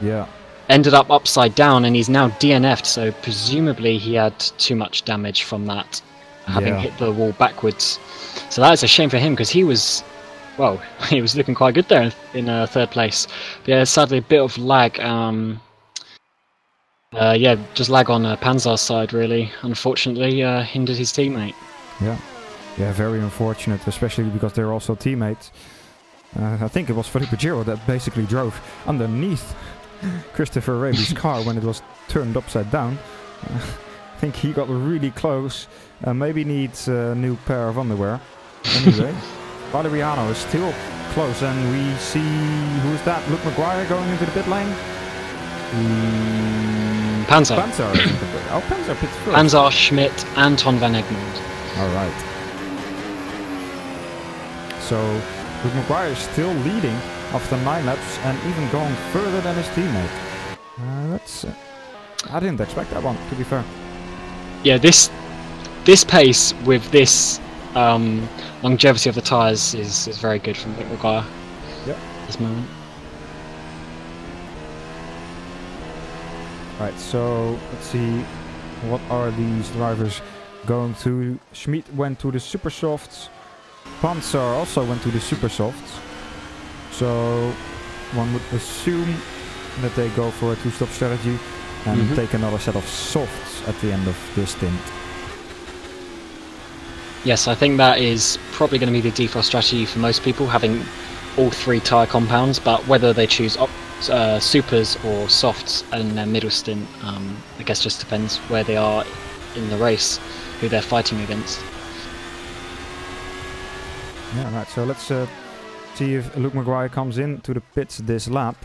yeah, ended up upside down, and he's now DNF'd. So presumably he had too much damage from that, having hit the wall backwards. So that is a shame for him, because he was, well, he was looking quite good there in 3rd place. But yeah, sadly a bit of lag. Yeah, just lag on Panzer's side, really. Unfortunately, hindered his teammate. Yeah, very unfortunate, especially because they're also teammates. I think it was Felipe Giro that basically drove underneath Christopher Raby's car when it was turned upside down. I think he got really close. Maybe needs a new pair of underwear. Anyway, Valeriano is still close, and we see, who's that? Luke Maguire going into the pit lane? Panzer. Panzer. Oh, Panzer pits first. Panzer, Schmidt, Anton van Egmond. Alright. So, Luke Maguire is still leading after 9 laps and even going further than his teammate. That's... I didn't expect that one, to be fair. Yeah, this pace with this longevity of the tyres is very good from Luke Maguire. Yep. At this moment. Right, so let's see, what are these drivers going to? Schmidt went to the super softs. Panzer also went to the super softs. So one would assume that they go for a 2-stop strategy and take another set of softs at the end of this stint. Yes, I think that is probably going to be the default strategy for most people, having all 3 tyre compounds, but whether they choose supers or softs in their middle stint, I guess just depends where they are in the race, who they're fighting against. Yeah, right, so let's see if Luke Maguire comes into the pits this lap.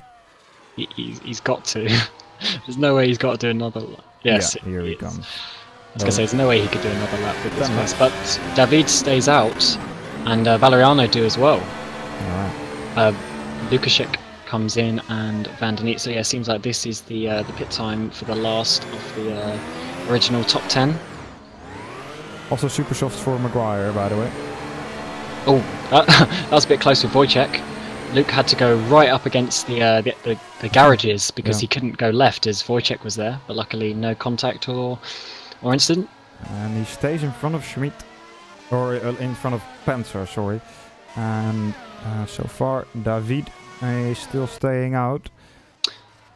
He's got to. There's no way he's got to do another lap. Yes, yeah, here he comes. I was going to say, there's no way he could do another lap with this pace, but David stays out, and Valeriano do as well. Alright. Lukashek comes in, and Van den Niet. So yeah, it seems like this is the pit time for the last of the original top 10. Also super softs for Maguire, by the way. Oh, that was a bit close with Wojciech. Luke had to go right up against the garages because he couldn't go left as Wojciech was there, but luckily no contact or incident. And he stays in front of Schmidt, or in front of Panzer, sorry. And So far, David is still staying out.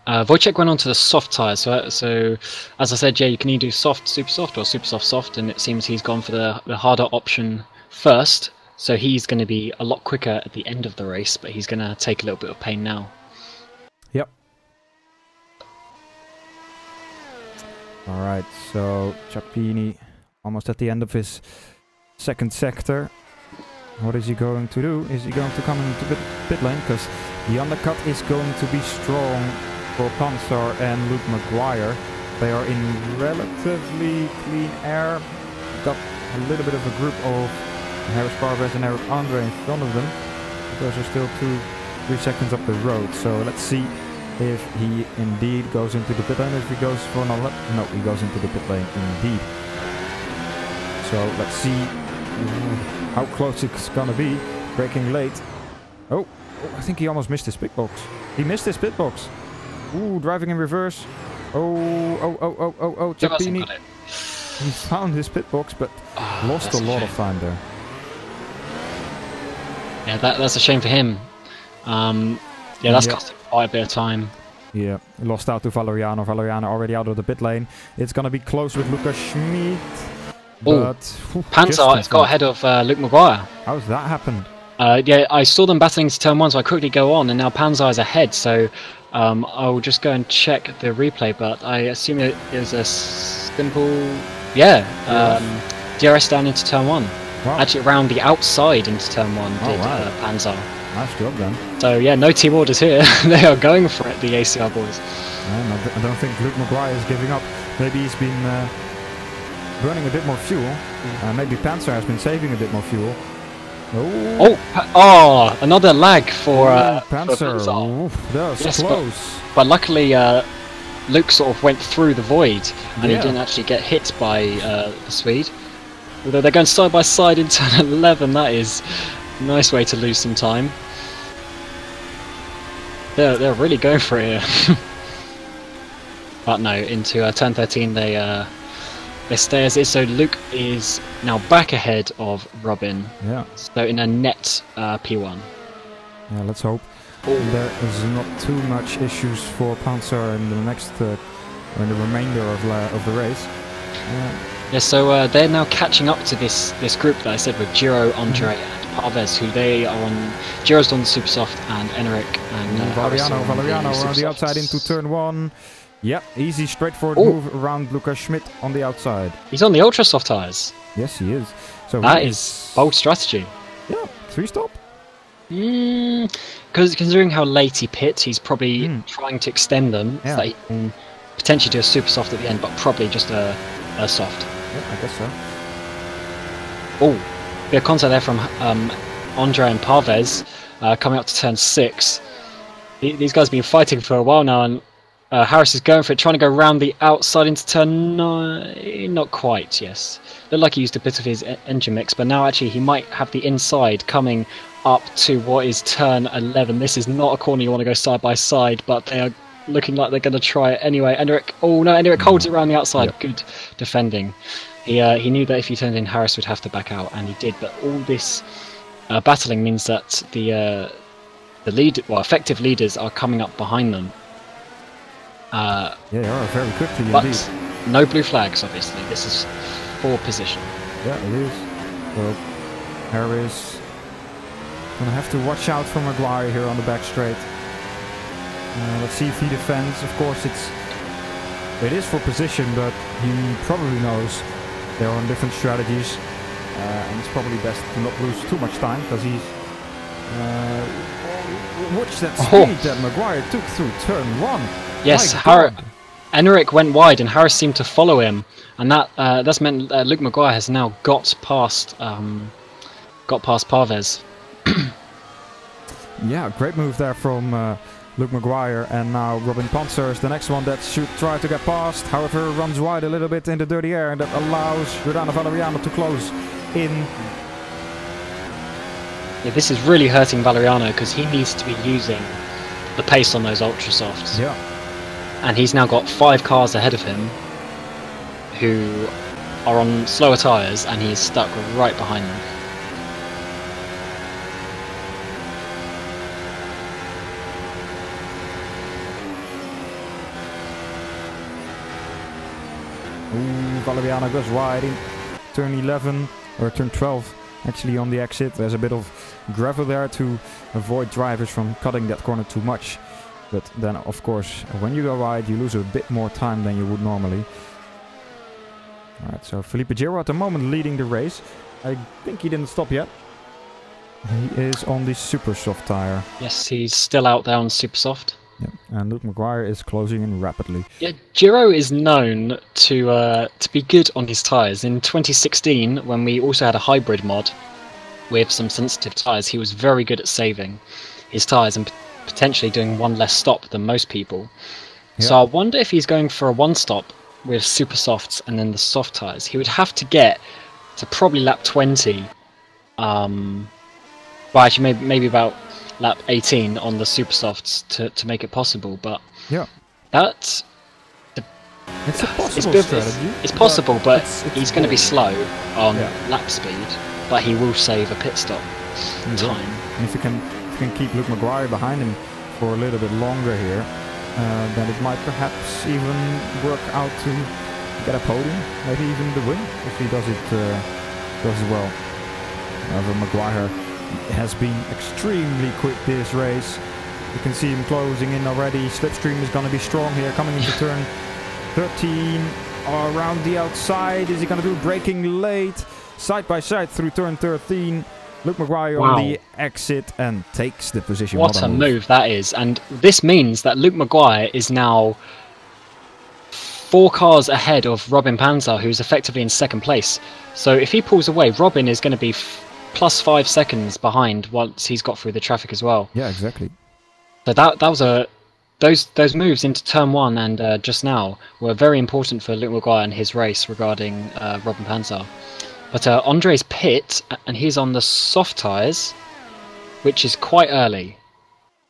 Wojciech went on to the soft tyres, so as I said, yeah, you can either do soft, super soft, or super soft, soft, and it seems he's gone for the harder option first, so he's going to be a lot quicker at the end of the race, but he's going to take a little bit of pain now. Yep. Alright, so Ciappini almost at the end of his second sector. What is he going to do? Is he going to come into the pit lane? Because the undercut is going to be strong for Panzer and Luke Maguire. They are in relatively clean air. Got a little bit of a group of Harris Parvez and Eric Andre in front of them. Those are still 2-3 seconds up the road. So let's see if he indeed goes into the pit lane. If he goes for another lap. No, he goes into the pit lane indeed. So let's see how close it's gonna be. Braking late. Oh, I think he almost missed his pit box. He missed his pit box. Ooh, driving in reverse. Oh, Ciappini. He found his pit box, but lost a lot of time there. Yeah, that's a shame for him. Yeah, that's cost him quite a bit of time. Yeah, lost out to Valeriano. Valeriano already out of the pit lane. It's gonna be close with Lucas Schmid. But Panzer has got ahead of Luke Maguire. How's that happened? Yeah, I saw them battling to turn 1, so I quickly go on, and now Panzer is ahead, so I'll just go and check the replay, but I assume it is a simple... Yeah, DRS down into turn 1. Wow. Actually, around the outside into turn 1 did Panzer. Nice job then. So yeah, no team orders here. They are going for it, the ACR boys. I don't think Luke Maguire is giving up. Maybe he's been... burning a bit more fuel. Maybe Panzer has been saving a bit more fuel. Oh, another lag for Panzer. Oof, that was close. But luckily, Luke sort of went through the void, and he didn't actually get hit by the Swede. Although they're going side by side in turn 11, that is a nice way to lose some time. They're really going for it here. But no, into turn 13 they stay as is, so Luke is now back ahead of Robin. Yeah. So in a net P1. Yeah, let's hope there is not too much issues for Panzer in the next, in the remainder of the race. Yeah, so they're now catching up to this group that I said with Giro, Andre, and Parvez, who they are on. Giro's on the super soft, and Enric and Valeriano are on the outside into turn 1. Yep, easy, straightforward move around Lucas Schmid on the outside. He's on the ultra soft tyres. Yes, he is. So that is bold strategy. Yeah, 3-stop. Because considering how late he pit, he's probably trying to extend them so that he can potentially do a super soft at the end, but probably just a soft. Yeah, I guess so. Oh, bit of contact there from Andre and Parvez coming up to turn 6. These guys have been fighting for a while now, and Harris is going for it, trying to go around the outside into turn 9. Not quite, yes. Looked like he used a bit of his engine mix, but now actually he might have the inside coming up to what is turn 11. This is not a corner you want to go side by side, but they are looking like they're going to try it anyway. Enric, oh no, Enric holds it around the outside. Yep. Good defending. He knew that if he turned in, Harris would have to back out, and he did. But all this battling means that the effective leaders are coming up behind them. Yeah, they are very quickly but indeed. No blue flags, obviously. This is for position. Yeah, it is. So Harris gonna have to watch out for Maguire here on the back straight. Let's see if he defends. Of course, it is for position, but he probably knows they're on different strategies, and it's probably best to not lose too much time because he's. Watch that speed that Maguire took through turn 1. Yes, Enric went wide and Harris seemed to follow him, and that's meant Luke Maguire has now got past Parvez. Yeah, great move there from Luke Maguire, and now Robin Panzer is the next one that should try to get past. However, runs wide a little bit in the dirty air, and that allows Giordano Valeriano to close in. Yeah, this is really hurting Valeriano because he needs to be using the pace on those ultra softs. Yeah. And he's now got 5 cars ahead of him who are on slower tyres, and he's stuck right behind them. Ooh, Valeriano goes wide in turn 11, or turn 12, actually on the exit. There's a bit of gravel there to avoid drivers from cutting that corner too much. But then, of course, when you go wide, you lose a bit more time than you would normally. Alright, so Felipe Giro at the moment leading the race. I think he didn't stop yet. He is on the super soft tire. Yes, he's still out there on super soft. Yep. And Luke Maguire is closing in rapidly. Yeah, Giro is known to be good on his tyres. In 2016, when we also had a hybrid mod with some sensitive tyres, he was very good at saving his tyres and potentially doing one less stop than most people. Yep. So I wonder if he's going for a one stop with super softs and then the soft tyres. He would have to get to probably lap 20. Well, actually, maybe about lap 18 on the super softs to make it possible, but yeah, that's it's a possible strategy. It's possible, but it's he's going to be slow on yeah. lap speed, but he will save a pit stop time. And if you can keep Luke Maguire behind him for a little bit longer here, then it might perhaps even work out to get a podium, maybe even the win if he does it well. However, Maguire has been extremely quick this race. You can see him closing in already. Slipstream is going to be strong here, coming into turn 13 around the outside. Is he going to do braking late? Side by side through turn 13. Luke Maguire on the exit and takes the position. What a move that is. And this means that Luke Maguire is now 4 cars ahead of Robin Panzer, who's effectively in second place. So if he pulls away, Robin is going to be plus 5 seconds behind once he's got through the traffic as well. Yeah, exactly. So that was those moves into turn 1 and just now were very important for Luke Maguire and his race regarding Robin Panzer. But Andre's pit, and he's on the soft tyres, which is quite early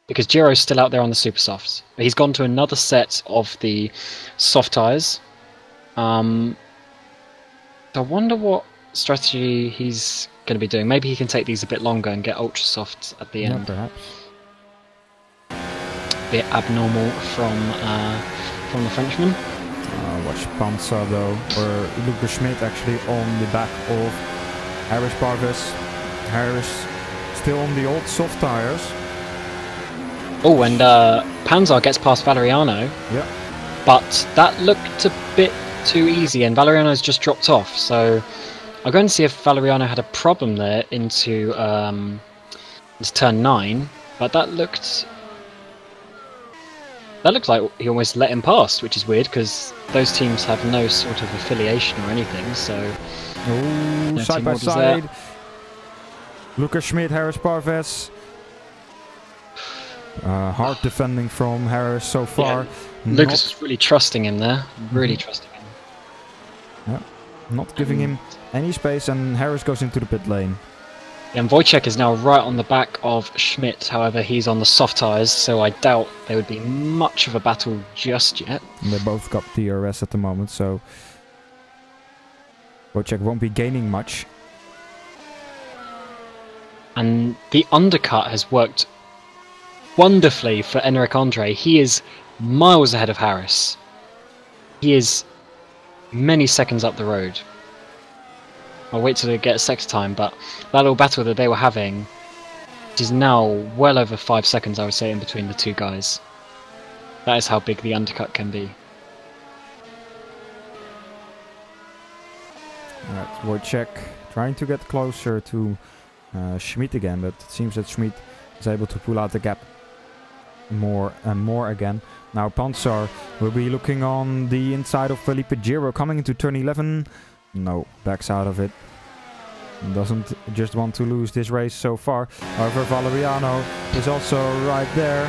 because Giro's still out there on the super softs. But he's gone to another set of the soft tyres. I wonder what strategy he's going to be doing. Maybe he can take these a bit longer and get ultra soft at the end. Perhaps. Bit abnormal from the Frenchman. Watch Panzer though, or Lucas Schmidt actually on the back of Harris Parvis. Harris still on the old soft tyres. Oh, and Panzer gets past Valeriano. Yeah. But that looked a bit too easy, and Valeriano's just dropped off. So I'm going to see if Valeriano had a problem there into turn 9. But that looked like he almost let him past, which is weird because those teams have no sort of affiliation or anything. So no side by side. There. Lucas Schmidt, Harris Parves. Hard defending from Harris so far. Yeah, Lucas was really trusting him there. Really trusting him. Yeah, not giving him any space, and Harris goes into the pit lane. And Wojciech is now right on the back of Schmidt, however he's on the soft tyres, so I doubt there would be much of a battle just yet. And they both got DRS at the moment, so Wojciech won't be gaining much. And the undercut has worked wonderfully for Enric Andre. He is miles ahead of Harris. He is many seconds up the road. I'll wait till they get a second time, but that little battle that they were having is now well over 5 seconds, I would say, in between the two guys. That is how big the undercut can be. Alright, Wojciech trying to get closer to Schmidt again, but it seems that Schmidt is able to pull out the gap more and more again. Now Panzer will be looking on the inside of Felipe Giro, coming into turn 11. No, backs out of it. Doesn't just want to lose this race so far. However, Valeriano is also right there.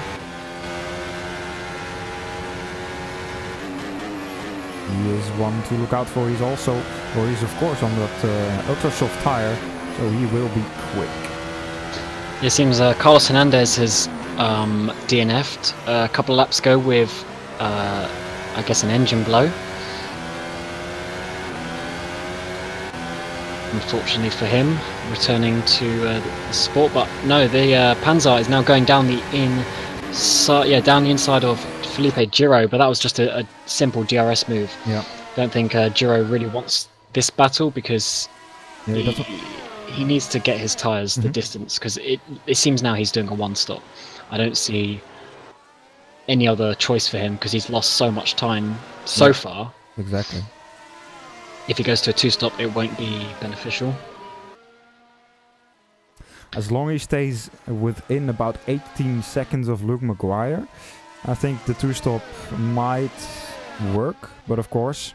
He is one to look out for. He's also, or he's of course on that ultra soft tire, so he will be quick. It seems Carlos Hernandez has DNF'd a couple of laps ago with, I guess, an engine blow. Unfortunately for him, returning to the sport, but no, the Panzer is now going down the inside of Felipe Giro, but that was just a simple DRS move. Yeah. don't think Giro really wants this battle because Yeah, he needs to get his tyres the distance, because it seems now he's doing a one-stop. I don't see any other choice for him because he's lost so much time so far. Exactly. If he goes to a two-stop, it won't be beneficial. As long as he stays within about 18 seconds of Luke Maguire, I think the two-stop might work. But of course,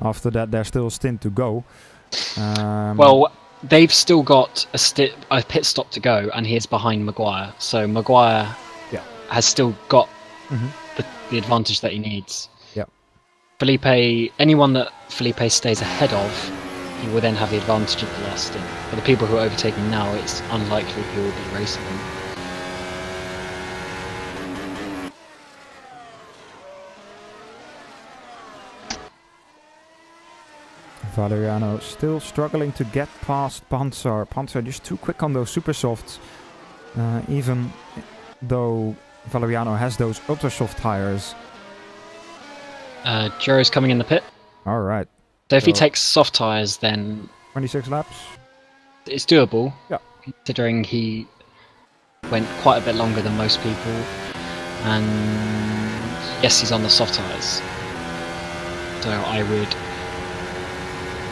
after that, there's still a stint to go. Well, they've still got a pit stop to go, and he is behind Maguire. So Maguire has still got the advantage that he needs. Yeah. Felipe, anyone that Felipe stays ahead of, he will then have the advantage of the last stint. But the people who are overtaking now, it's unlikely he will be racing them. Valeriano still struggling to get past Panzer. Panzer just too quick on those super softs. Even though Valeriano has those ultra soft tires. Giro's coming in the pit. Alright. So if he takes soft tires, then 26 laps. It's doable. Yeah. Considering he went quite a bit longer than most people. And yes, he's on the soft tires. So I would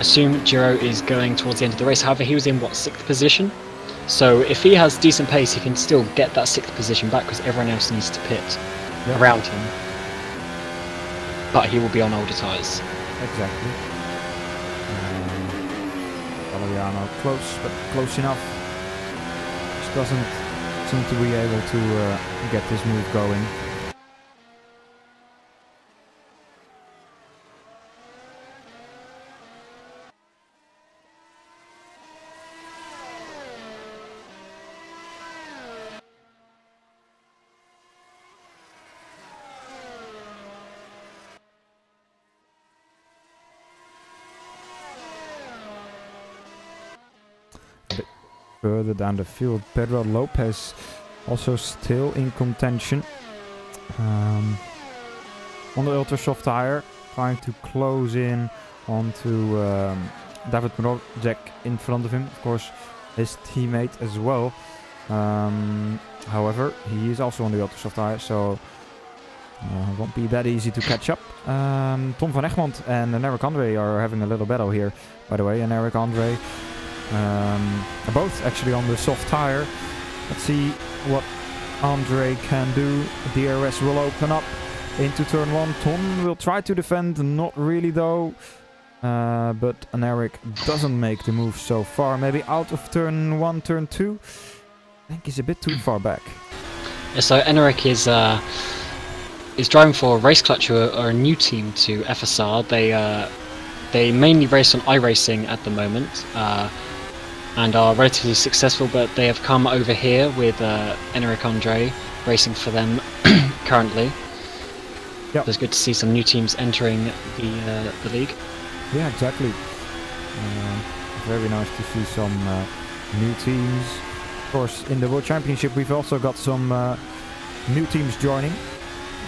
assume Giro is going towards the end of the race. However, he was in, what, 6th position? So if he has decent pace, he can still get that 6th position back because everyone else needs to pit around him. But he will be on older tyres. Exactly. Valeriano close, but close enough. Just doesn't seem to be able to get this move going. Further down the field, Pedro Lopez also still in contention. On the ultra soft tire, trying to close in onto David Mrozek in front of him. Of course, his teammate as well. However, he is also on the ultra soft tire, so it won't be that easy to catch up. Tom van Egmond and Eric Andre are having a little battle here, by the way, and Eric Andre are both actually on the soft tire. Let's see what Andre can do. DRS will open up into turn 1. Tom will try to defend, not really though. But Eric doesn't make the move so far. Maybe out of turn 1, turn 2. I think he's a bit too far back. Yeah, so Enric is driving for Race Clutch, who are a new team to FSR. They mainly race on iRacing at the moment. And are relatively successful, but they have come over here with Enric Andre racing for them currently. Yep. So it's good to see some new teams entering the league. Yeah, exactly. Very nice to see some new teams. Of course, in the World Championship we've also got some new teams joining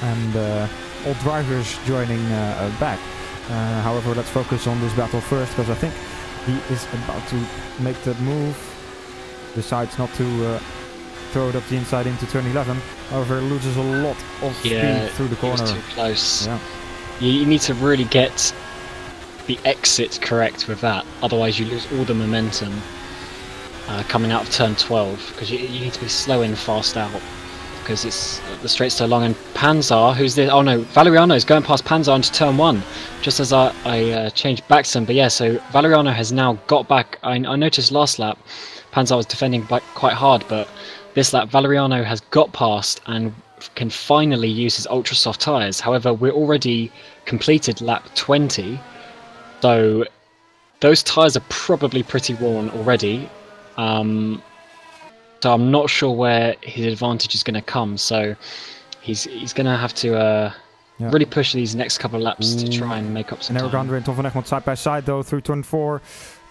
and all drivers joining back. However, let's focus on this battle first, because I think he is about to make that move. Decides not to throw it up the inside into turn 11. However, loses a lot of speed through the corner. He was too close. Yeah. You need to really get the exit correct with that. Otherwise, you lose all the momentum coming out of turn 12. Because you need to be slow in, fast out. Because it's the straight's so long. And Panzer, who's this? Oh no, Valeriano is going past Panzer into turn 1. Just as I changed back some. But yeah, so Valeriano has now got back. I noticed last lap Panzer was defending quite hard, but this lap Valeriano has got past and can finally use his ultra soft tyres. However, we're already completed lap 20, so those tyres are probably pretty worn already. So I'm not sure where his advantage is going to come. So he's going to have to really push these next couple of laps to try and make up some time. Eric Andre and Tom van Egmond side by side though through turn 4.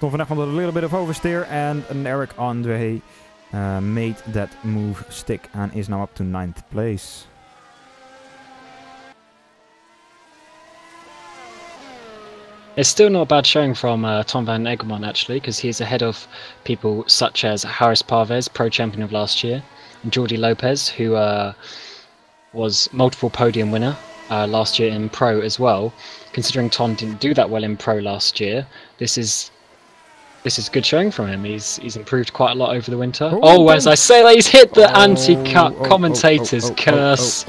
Tom van Egmond with a little bit of oversteer, and Eric Andre made that move stick and is now up to 9th place. It's still not a bad showing from Tom van Egmond, actually, because he's ahead of people such as Harris Parvez, pro champion of last year, and Jordi Lopez, who was multiple podium winner last year in pro as well. Considering Tom didn't do that well in pro last year, this is good showing from him. He's improved quite a lot over the winter. As I say that, he's hit the anti-cut commentator's curse,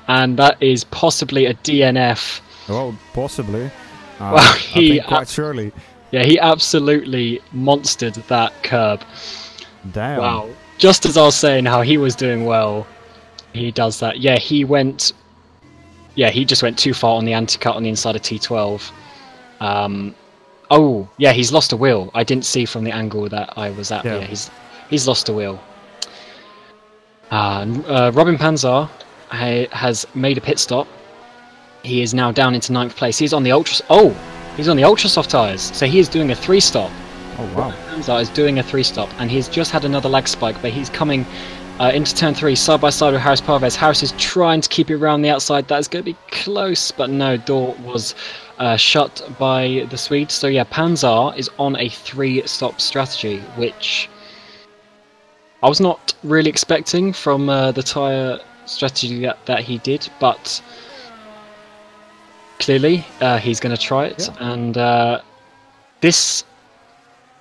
and that is possibly a DNF. Oh, possibly. Well, I think quite surely. Yeah, he absolutely monstered that curb. Damn. Wow. Just as I was saying how he was doing well, he does that. Yeah, he just went too far on the anti-cut on the inside of T12. Oh, yeah, he's lost a wheel. I didn't see from the angle that I was at. Yeah, he's lost a wheel. Robin Panzar has made a pit stop. He is now down into 9th place. He's on the he's on the ultra soft tyres. So he is doing a 3-stop. Oh wow. Panzar is doing a 3-stop, and he's just had another lag spike, but he's coming into turn 3 side by side with Harris Parvez. Harris is trying to keep it around the outside. That is going to be close, but no, door was shut by the Swede. So yeah, Panzar is on a 3-stop strategy, which I was not really expecting from the tyre strategy that he did, but clearly he's going to try it. Yeah. And this,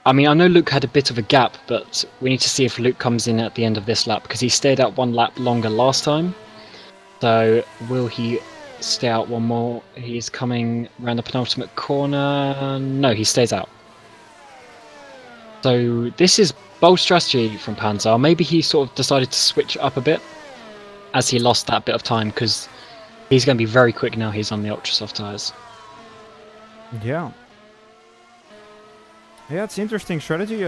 I mean, I know Luke had a bit of a gap, but we need to see if Luke comes in at the end of this lap, because he stayed out 1 lap longer last time. So will he stay out 1 more? He's coming around the penultimate corner. No, he stays out. So this is bold strategy from Panzar. Maybe he sort of decided to switch up a bit as he lost that bit of time, because he's going to be very quick now. He's on the ultra soft tyres. Yeah. Yeah, it's an interesting strategy.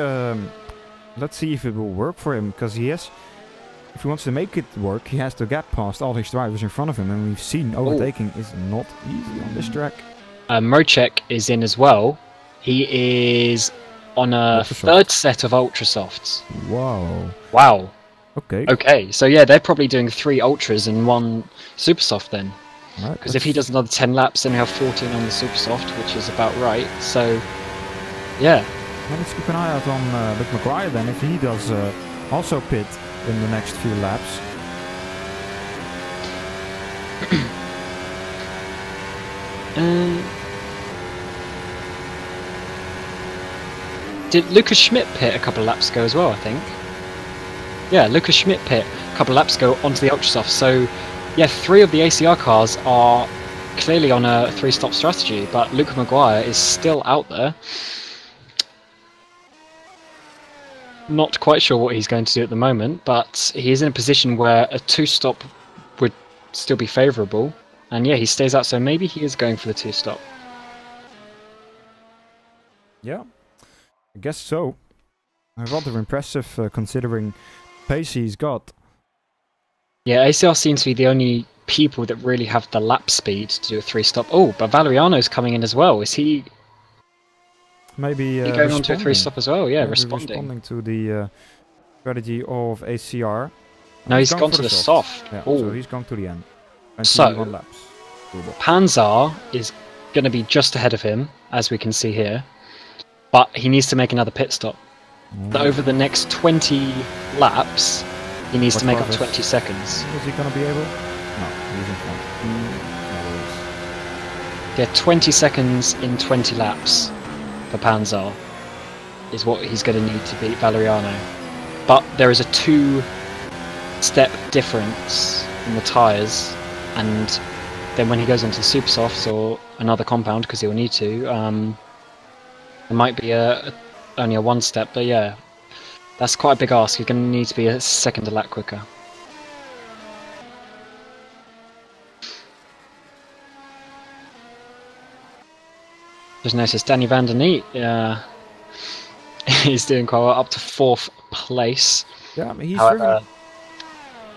Let's see if it will work for him, because if he wants to make it work, he has to gap past all his drivers in front of him, and we've seen overtaking is not easy on this track. Mocek is in as well. He is on a 3rd set of ultra softs. Wow. Okay, so yeah, they're probably doing 3 ultras and 1 super soft then. Because if he does another 10 laps, then we have 14 on the super soft, which is about right. So yeah. Well, let's keep an eye out on Luke McGuire then, if he does also pit in the next few laps. Did Lucas Schmidt pit a couple of laps ago as well, I think? Yeah, Lucas Schmidt pit a couple of laps ago onto the ultra soft. So yeah, 3 of the ACR cars are clearly on a 3-stop strategy, but Luke McGuire is still out there. Not quite sure what he's going to do at the moment, but he is in a position where a 2-stop would still be favourable. And yeah, he stays out, so maybe he is going for the 2-stop. Yeah, I guess so. Rather impressive considering pace he's got. Yeah, ACR seems to be the only people that really have the lap speed to do a 3-stop. Oh, but Valeriano's coming in as well. Is he... Maybe going on to a 3-stop as well, yeah, maybe responding to the strategy of ACR. No, he's gone to the soft. Yeah, so he's gone to the end. So, laps. Panzar is going to be just ahead of him, as we can see here. But he needs to make another pit stop. So over the next 20 laps, he needs to make up 20 seconds. Is he going to be able? No, he's in front. Yeah, 20 seconds in 20 laps. For Panzar is what he's going to need to beat Valeriano, but there is a 2-step difference in the tyres, and then when he goes into the super softs or another compound, because he'll need to, there might be only a 1-step, but yeah, that's quite a big ask. He's going to need to be a second a lap quicker. Just noticed Danny van der Neet he's doing quite well, up to 4th place. Yeah, I mean, he's however,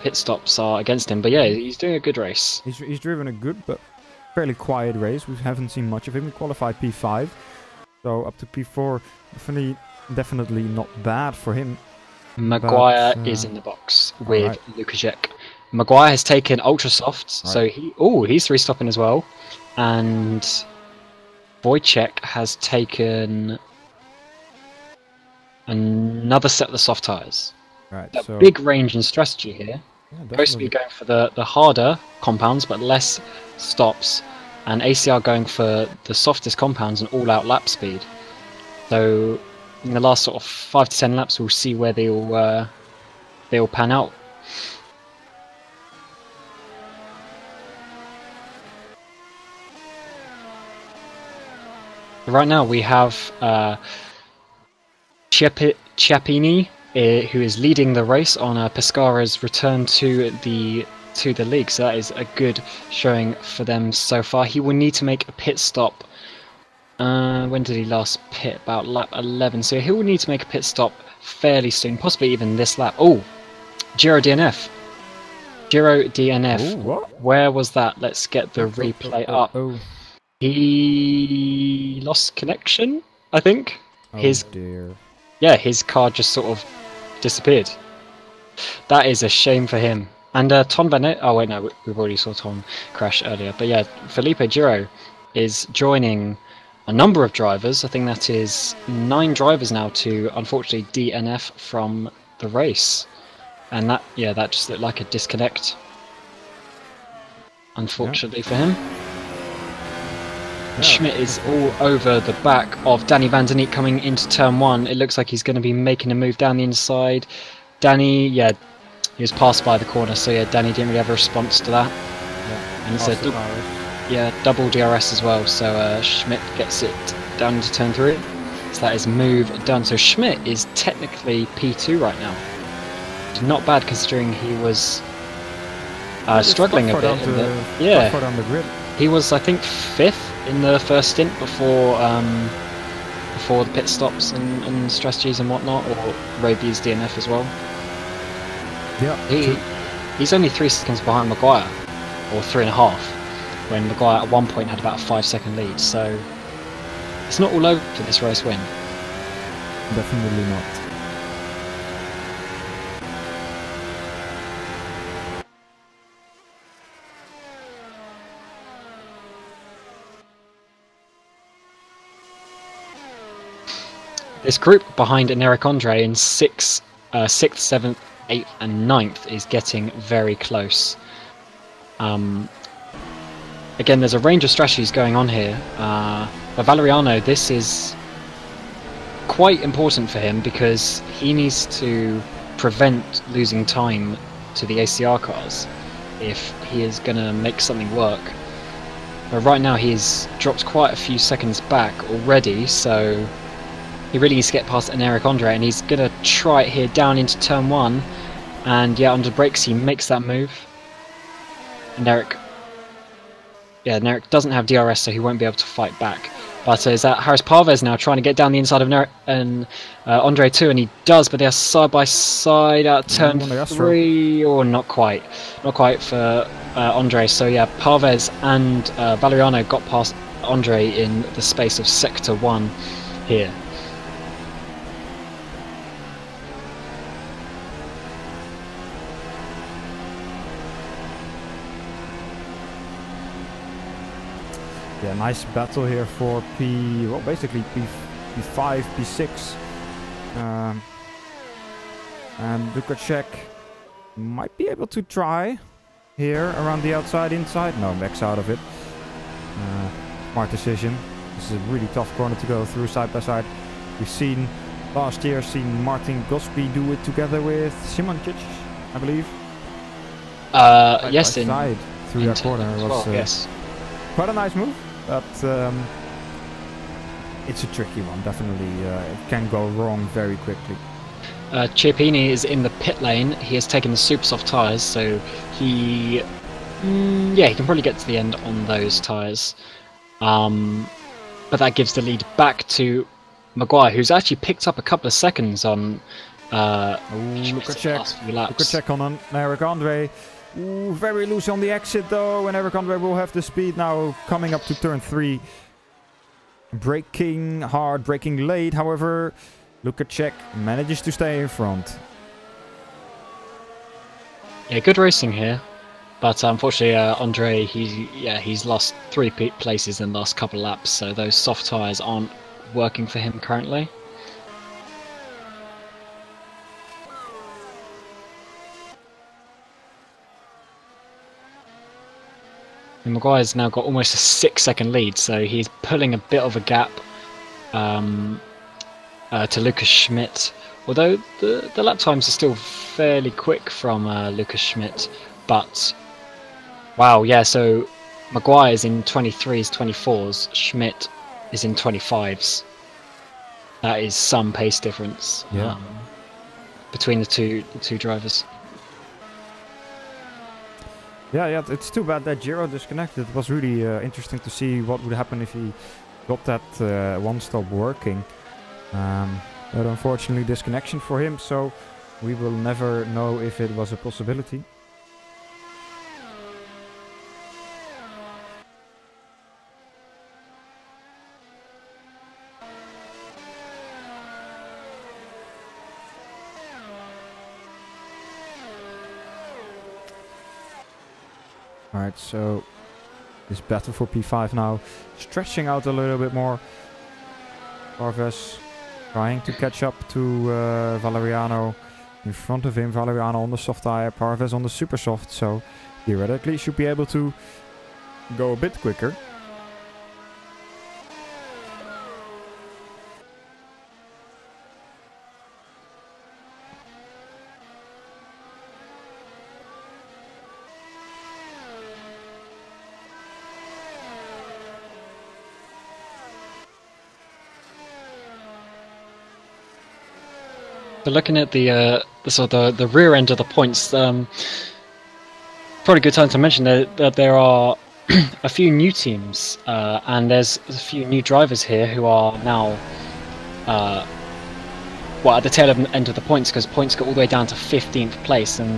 pit stops are against him, but yeah, he's doing a good race. He's driven a good but fairly quiet race. We haven't seen much of him. He qualified P5, so up to P4, definitely not bad for him. Maguire is in the box with Lukaszek. Maguire has taken ultra softs, so he's 3-stopping as well, and Wojciech has taken another set of the soft tyres. Right, A so big range and strategy here. yeah, Supposed to be definitely. going for the harder compounds, but less stops, and ACR going for the softest compounds and all-out lap speed. So in the last sort of 5 to 10 laps, we'll see where they all pan out. Right now we have Chiappini, who is leading the race on Pescara's return to the league. So that is a good showing for them so far. He will need to make a pit stop. When did he last pit? About lap 11. So he will need to make a pit stop fairly soon, possibly even this lap. Oh, Giro DNF. Giro DNF. Ooh, what? Where was that? Let's get the replay up. He lost connection, I think. Oh dear. Yeah, his car just sort of disappeared. That is a shame for him. And Tom Bennett. Oh wait, no, we've already saw Tom crash earlier. But yeah, Felipe Giro is joining a number of drivers. I think that is 9 drivers now to unfortunately DNF from the race, and that just looked like a disconnect. Unfortunately for him. Schmidt is all over the back of Danny Van Der Neek coming into turn 1. It looks like he's going to be making a move down the inside. Danny, yeah, he was passed by the corner, so yeah, Danny didn't really have a response to that. Yeah. And it's a double DRS as well, so Schmidt gets it down into turn 3. So that is move done. So Schmidt is technically P2 right now. It's not bad considering he was struggling a bit. On the grid. He was, I think, 5th in the first stint before the pit stops and strategies and whatnot, or Roby's DNF as well. Yeah. He's only 3 seconds behind Maguire, or 3.5, when Maguire at one point had about a 5-second lead. So it's not all over for this race win. Definitely not. This group behind Eric Andre in 6th, 7th, 8th and 9th is getting very close. Again, there's a range of strategies going on here. But Valeriano, this is quite important for him because he needs to prevent losing time to the ACR cars if he is going to make something work. But right now he's dropped quite a few seconds back already, so he really needs to get past Eric Andre, and he's going to try it here down into turn 1. And yeah, under brakes he makes that move. And Eric doesn't have DRS, so he won't be able to fight back. But is that Harris Parvez now trying to get down the inside of Andre too, and he does, but they are side by side at turn 3, or not quite. Not quite for Andre. So yeah, Parvez and Valeriano got past Andre in the space of sector 1 here. Yeah, nice battle here for basically P5, P6. And Lukacek might be able to try here around the outside, inside. No, Max out of it. Smart decision. This is a really tough corner to go through side by side. We've seen last year, Martin Gosby do it together with Simoncic, I believe. Yes, side through that corner was yes. Quite a nice move, but it's a tricky one. Definitely, it can go wrong very quickly. Chiappini is in the pit lane. He has taken the super soft tyres, so he can probably get to the end on those tyres. But that gives the lead back to Maguire, who's actually picked up a couple of seconds on Lukacek on Eric Andre. Ooh, very loose on the exit though, and Eric Andre will have the speed now coming up to turn 3. Braking hard, braking late, however, Lukacek manages to stay in front. Yeah, good racing here. But unfortunately, Andre, he's lost 3 places in the last couple of laps, so those soft tyres aren't working for him currently. And Maguire's now got almost a 6-second lead, so he's pulling a bit of a gap to Lucas Schmidt. Although the lap times are still fairly quick from Lucas Schmidt, but wow, yeah. So Maguire is in 23s, 24s. Schmidt is in 25s. That is some pace difference between the two drivers. Yeah, it's too bad that Giro disconnected. It was really interesting to see what would happen if he got that one stop working. But unfortunately, disconnection for him, so we will never know if it was a possibility. Alright, so this battle for P5 now stretching out a little bit more. Parves trying to catch up to Valeriano. In front of him, Valeriano on the soft tire, Parves on the super soft, so theoretically should be able to go a bit quicker. So looking at the rear end of the points, probably a good time to mention that there are a few new teams and there's a few new drivers here who are now at the tail end of the points, because points go all the way down to 15th place, and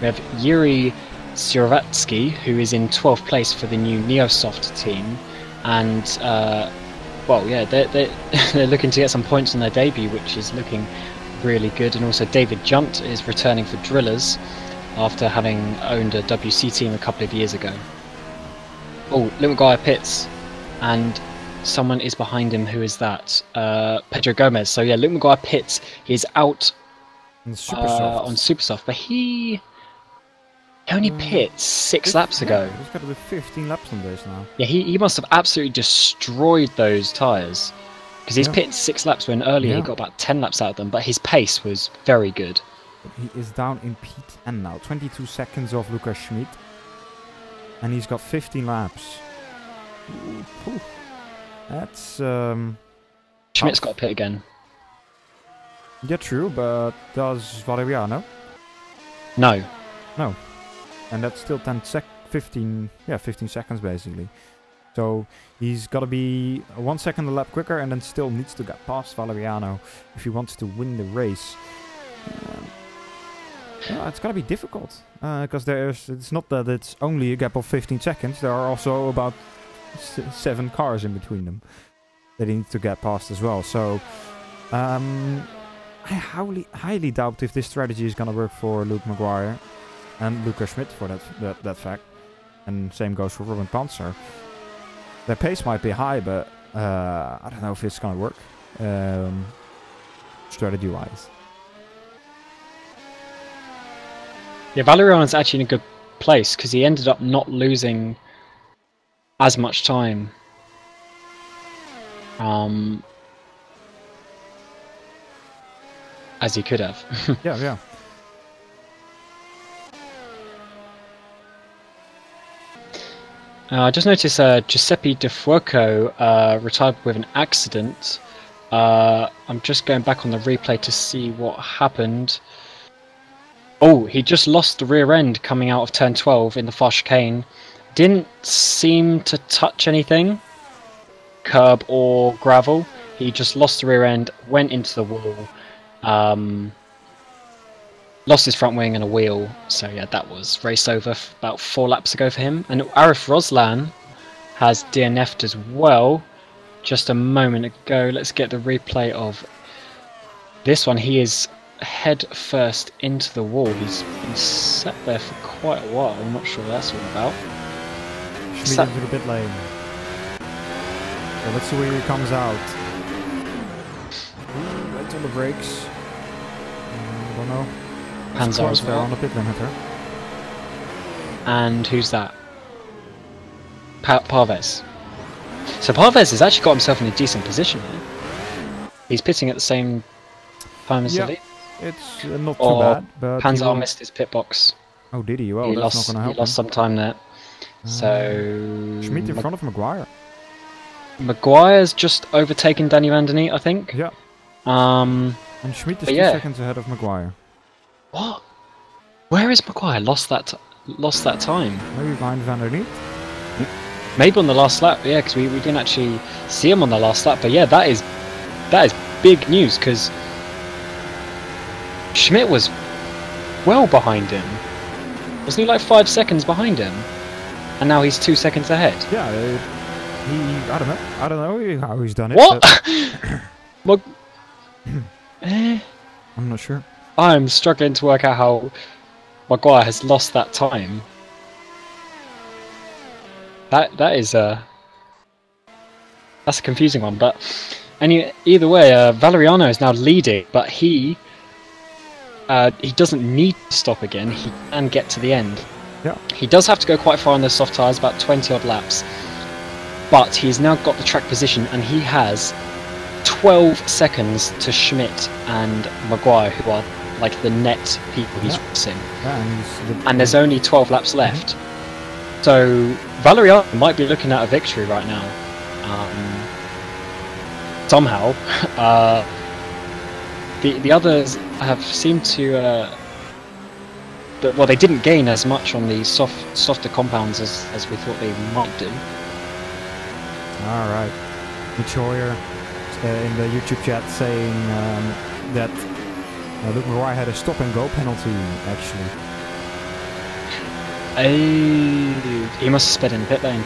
we have Yuri Sirovatsky, who is in 12th place for the new Neosoft team, and they're looking to get some points on their debut, which is looking really good. And also David Junt is returning for Drillers after having owned a WC team a couple of years ago. Oh, Luke Maguire pits, and someone is behind him. Who is that? Pedro Gomez. So yeah, Luke Maguire pits. He's out on super soft, but he only pits 6 laps ago. He's got to do 15 laps on this now. Yeah, he must have absolutely destroyed those tyres, because he's pitted 6 laps when earlier he got about 10 laps out of them, but his pace was very good. He is down in P10 now, 22 seconds off Lucas Schmidt, and he's got 15 laps. Ooh. That's Schmidt's got to pit again. Yeah, true, but does Valeriano? No. And that's still 15 seconds basically. So he's got to be 1 second a lap quicker, and then still needs to get past Valeriano if he wants to win the race. It's going to be difficult, because it's not that it's only a gap of 15 seconds. There are also about 7 cars in between them that he needs to get past as well. So I highly doubt if this strategy is going to work for Luke Maguire and Lucas Schmidt for that fact. And same goes for Robin Panzer. Their pace might be high, but I don't know if it's going to work strategy-wise. Yeah, Valeriano's actually in a good place, because he ended up not losing as much time as he could have. Yeah. I just noticed Giuseppe De Fuoco retired with an accident. I'm just going back on the replay to see what happened. Oh, he just lost the rear end coming out of turn 12 in the fast chicane. Didn't seem to touch anything, curb or gravel. He just lost the rear end, went into the wall, lost his front wing and a wheel. So yeah, that was race over about 4 laps ago for him. And Arif Roslan has DNF'd as well just a moment ago. Let's get the replay of this one. He is head first into the wall. He's been sat there for quite a while. I'm not sure what that's all about. Schmid into the pit lane. So let's see where he comes out. Right on the brakes. I don't know. Hands on as there well. on the pit limiter. And who's that? Parvez. So Parvez has actually got himself in a decent position here. He's pitting at the same time as the lead. It's not too bad. But Panzer missed his pit box. Oh, did he? Well, that's not going to help. He lost some time there. So Schmid in front of Maguire. Maguire's just overtaken Danny Vanderney, I think. Yeah. And Schmid is 2 seconds ahead of Maguire. What? Where is Maguire? Lost that time. Maybe behind Vanderney. Maybe on the last lap, yeah, because we didn't actually see him on the last lap. But yeah, that is big news because Schmidt was well behind him. Wasn't he like 5 seconds behind him? And now he's 2 seconds ahead. Yeah, I don't know how he's done it. What? I'm not sure. I'm struggling to work out how Maguire has lost that time. That's a confusing one, but either way, Valeriano is now leading, but he doesn't need to stop again. He can get to the end. Yeah. He does have to go quite far on those soft tyres, about 20 odd laps, but he's now got the track position, and he has 12 seconds to Schmidt and Maguire, who are like the net people he's racing. Yeah, and there's only 12 laps left. So Valeriano might be looking at a victory right now. Somehow. The others have seemed to... well, they didn't gain as much on the softer compounds as we thought they might do. Alright. Mitch Hoyer in the YouTube chat saying that Luke Maguire had a stop and go penalty, actually. He must have sped in the pit lane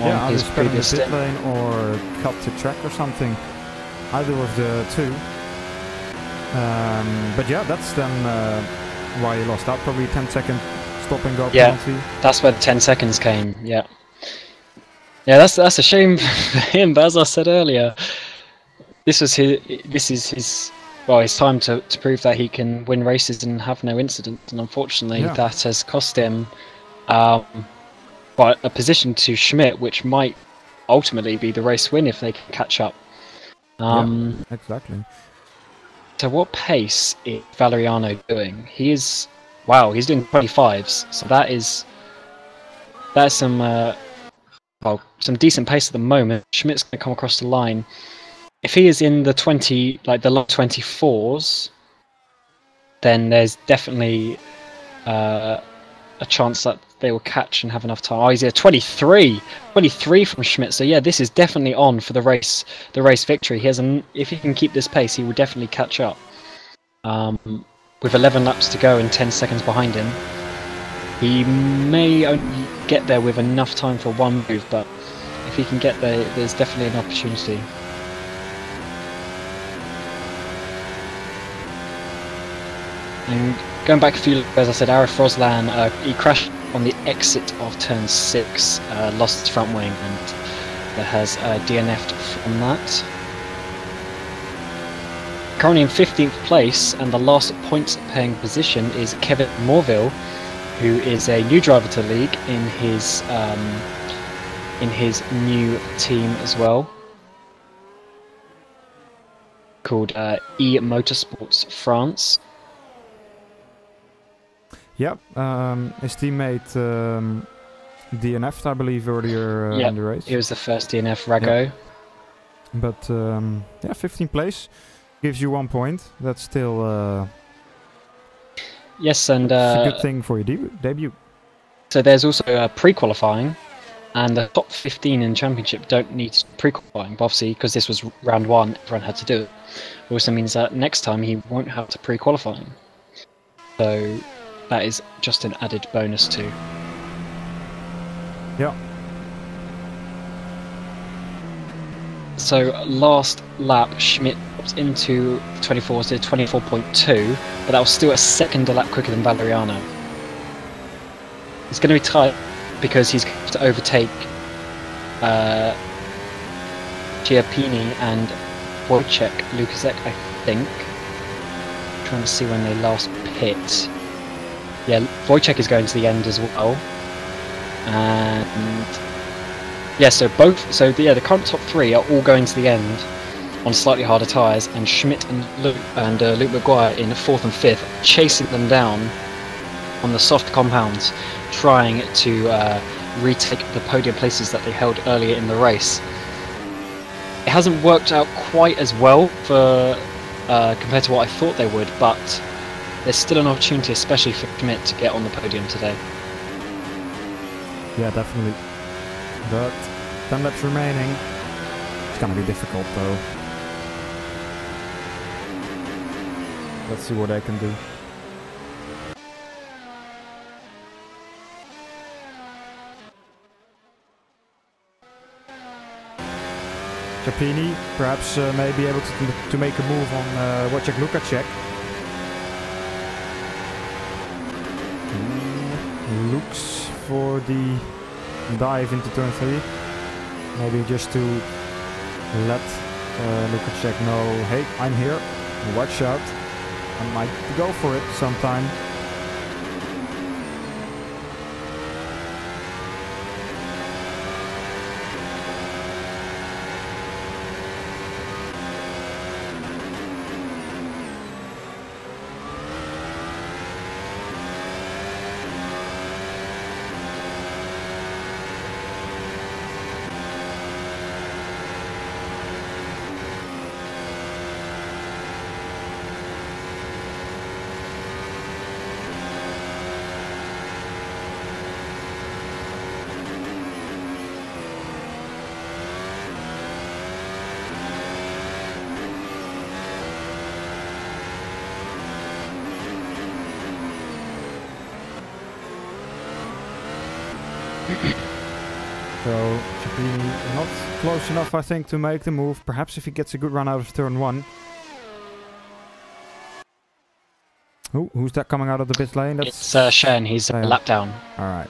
on his previous pit lane or cut the track or something. Either of the two. But yeah, that's then why he lost out. Probably 10-second stop and go penalty. That's where the 10 seconds came. Yeah, that's a shame for him. But as I said earlier, this is his time to prove that he can win races and have no incidents. And unfortunately, that has cost him but a position to Schmidt, which might ultimately be the race win if they can catch up. Exactly. So what pace is Valeriano doing? He's doing 25s. So that's some decent pace at the moment. Schmidt's going to come across the line. If he is in the the low 24s, then there's definitely a chance that they will catch and have enough time. Oh, he's at 23 from Schmidt. So yeah, this is definitely on for the race victory. If he can keep this pace, he will definitely catch up. With 11 laps to go and 10 seconds behind him, he may only get there with enough time for one move, but if he can get there, there's definitely an opportunity. And going back a few, as I said, Arif Roslan, he crashed on the exit of turn 6, lost his front wing, and has DNF'd from that. Currently in 15th place, and the last points paying position is Kevin Morville, who is a new driver to the league in his new team as well, called E Motorsports France. Yep, his teammate DNF'd, I believe, earlier in the race. He was the first DNF, Rago. Yep. But 15th place gives you 1 point. That's still yes, and a good thing for your debut. So there's also pre-qualifying, and the top 15 in the championship don't need pre-qualifying. But obviously, because this was round 1, everyone had to do it. It also means that next time he won't have to pre-qualifying. So that is just an added bonus too. Yeah. So last lap, Schmidt dropped into 24, so 24.2, but that was still a second a lap quicker than Valeriano. It's going to be tight because he's going to overtake Chiappini and Wojciech Lukasek, I think. I'm trying to see when they last pit. Yeah, Wojciech is going to the end as well. And yeah, so the current top three are all going to the end on slightly harder tyres, and Schmidt and Luke Maguire in 4th and 5th, chasing them down on the soft compounds, trying to retake the podium places that they held earlier in the race. It hasn't worked out quite as well for compared to what I thought they would, but there's still an opportunity, especially for Schmidt, to get on the podium today. Yeah, definitely. But 10 laps remaining. It's gonna be difficult though. Let's see what they can do. Chiappini perhaps may be able to make a move on Wojciech Lukasek. Looks for the dive into turn 3. Maybe just to let Lukasek know, hey, I'm here, watch out. I might go for it sometime. So Chiappini not close enough, I think, to make the move. Perhaps if he gets a good run out of turn 1. Oh, who's that coming out of the pit lane? That's Shen. He's a lap down. All right.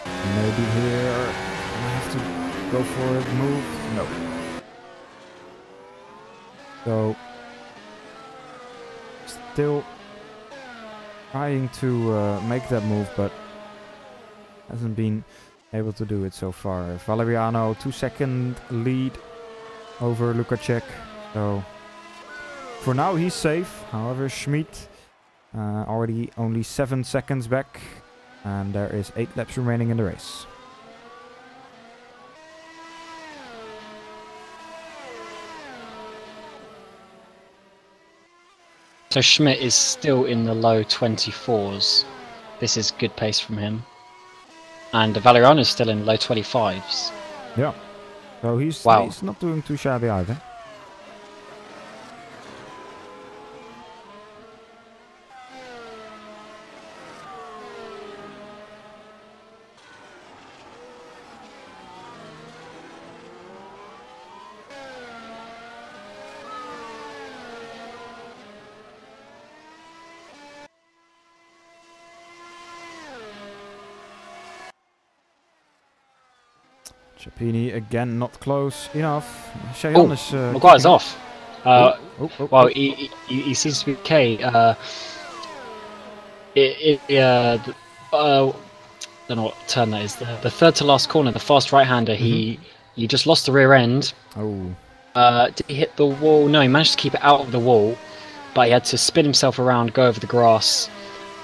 Maybe here I have to go for a move. No. So still trying to make that move, but hasn't been able to do it so far. Valeriano 2-second lead over Lukasek. So for now he's safe. However, Schmidt already only 7 seconds back, and there is 8 laps remaining in the race. So Schmidt is still in the low 24s. This is good pace from him. And Valeriano is still in low 25s. Yeah. So he's not doing too shabby either. Chiappini again not close enough. Cheyenne is Maguire's off. Well, he seems to be okay. Don't know what turn that is. The third to last corner, the fast right-hander. He just lost the rear end. Oh. Did he hit the wall? No, he managed to keep it out of the wall, but he had to spin himself around, go over the grass,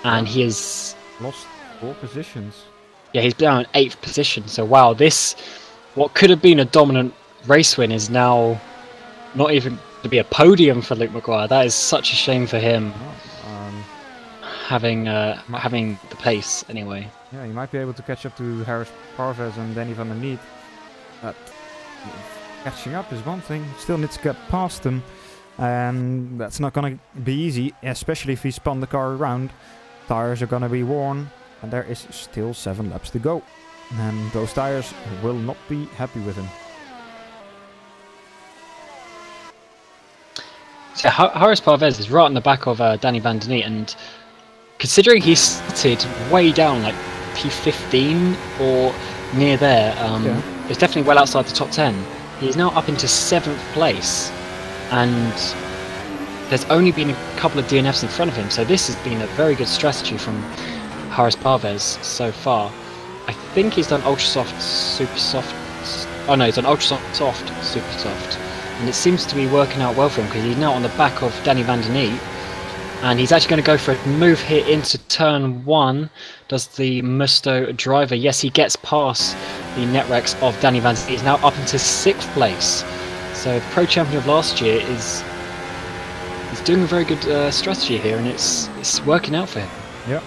and he has lost 4 positions. Yeah, he's down in 8th position. So wow, what could have been a dominant race win is now not even to be a podium for Luke Maguire. That is such a shame for him. Having the pace anyway. Yeah, he might be able to catch up to Harris Parvez and Danny van der Niet. But catching up is one thing. Still needs to get past them, and that's not gonna be easy, especially if he spun the car around. Tires are gonna be worn, and there is still 7 laps to go. and those tires will not be happy with him. So Horace Parvez is right on the back of Danny Van Der Neat, and considering he started way down, like P15 or near there, it's definitely well outside the top 10. He's now up into 7th place, and there's only been a couple of DNFs in front of him, so this has been a very good strategy from Horace Parvez so far. I think he's done ultra soft, super soft. Oh no, he's done ultra soft, super soft, and it seems to be working out well for him because he's now on the back of Danny Van Der Neat, and he's actually going to go for a move here into turn 1. Does the Musto driver? Yes, he gets past the Netrex of Danny Van Der Neat. He's now up into 6th place. So the pro champion of last year is doing a very good strategy here, and it's working out for him. Yeah.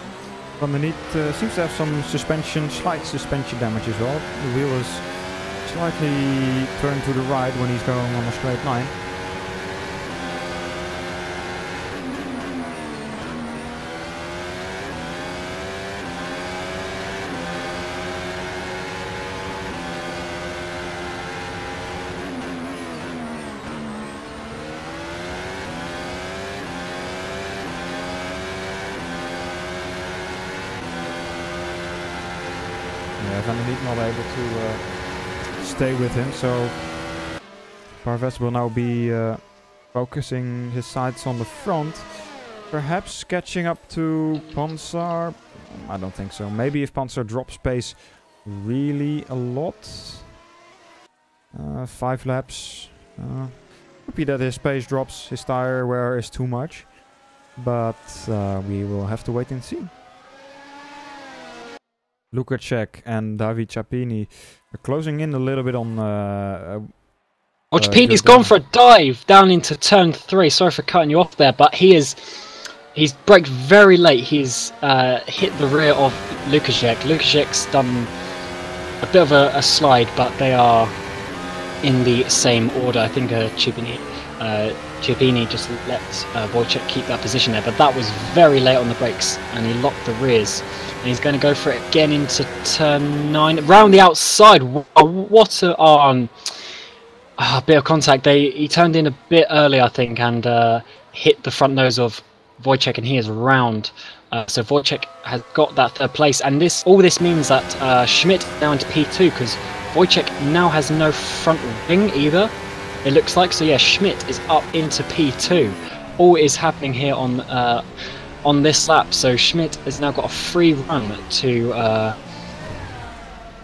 Van Der Neat seems to have some slight suspension damage as well. The wheel is slightly turned to the right when he's going on a straight line. Van Der Neat not able to stay with him, so Parvez will now be focusing his sights on the front, perhaps catching up to Pansar. I don't think so. Maybe if Pansar drops pace really a lot, 5 laps, could be that his pace drops, his tire wear is too much, but we will have to wait and see. Lukacek and David Chapini are closing in a little bit on... Chapini's gone for a dive down into turn 3. Sorry for cutting you off there, but he's braked very late. He's hit the rear of Lukacek. Lukacek's done a bit of a slide, but they are in the same order. I think Chapini just let Wojciech keep that position there, but that was very late on the brakes, and he locked the rears. And he's going to go for it again into turn 9, round the outside. What a bit of contact. He turned in a bit early, I think, and hit the front nose of Wojciech, and he is round. So Wojciech has got that 3rd place, and all this means that Schmidt now into P2 because Wojciech now has no front wing either. It looks like, so yeah, Schmidt is up into P2. All is happening here on this lap, so Schmidt has now got a free run to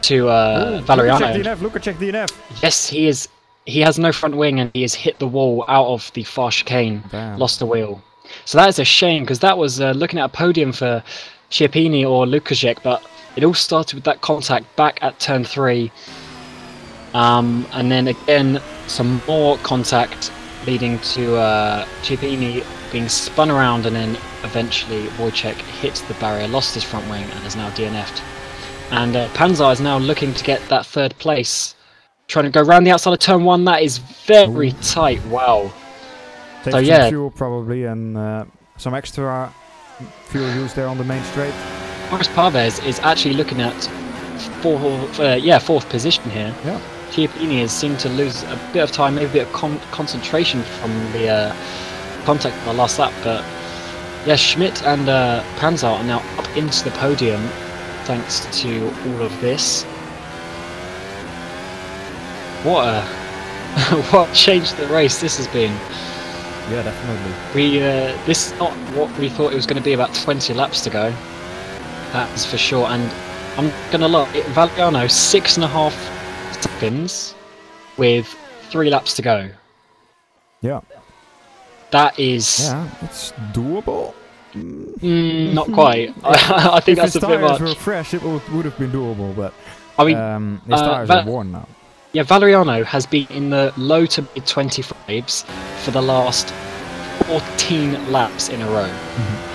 Valeriano. Lukacek DNF. Yes, he is. He has no front wing, and he has hit the wall out of the far chicane. Damn. Lost the wheel. So that is a shame, because that was looking at a podium for Chiappini or Lukacek, but it all started with that contact back at turn 3. And then again, some more contact leading to Chiappini being spun around, and then eventually Wojciech hits the barrier, lost his front wing, and is now DNF'd. And Panzer is now looking to get that 3rd place, trying to go around the outside of turn 1. That is very tight. Wow. Take so some yeah, fuel probably, and some extra fuel used there on the main straight. Horace Parvez is actually looking at 4th position here. Yeah. Chiappini has seemed to lose a bit of time, maybe a bit of concentration from the contact on the last lap, but yeah, Schmidt and Panzer are now up into the podium thanks to all of this. What a what changed the race this has been. Yeah, definitely. This is not what we thought it was going to be. About 20 laps to go, that's for sure. And I'm gonna look, Valeriano 6.5 seconds with 3 laps to go. Yeah. That is... Yeah, it's doable. Not quite. I think that's a bit much. If his tires were fresh, it would have been doable, but I mean, his tires are worn now. Yeah, Valeriano has been in the low to mid 25s for the last 14 laps in a row.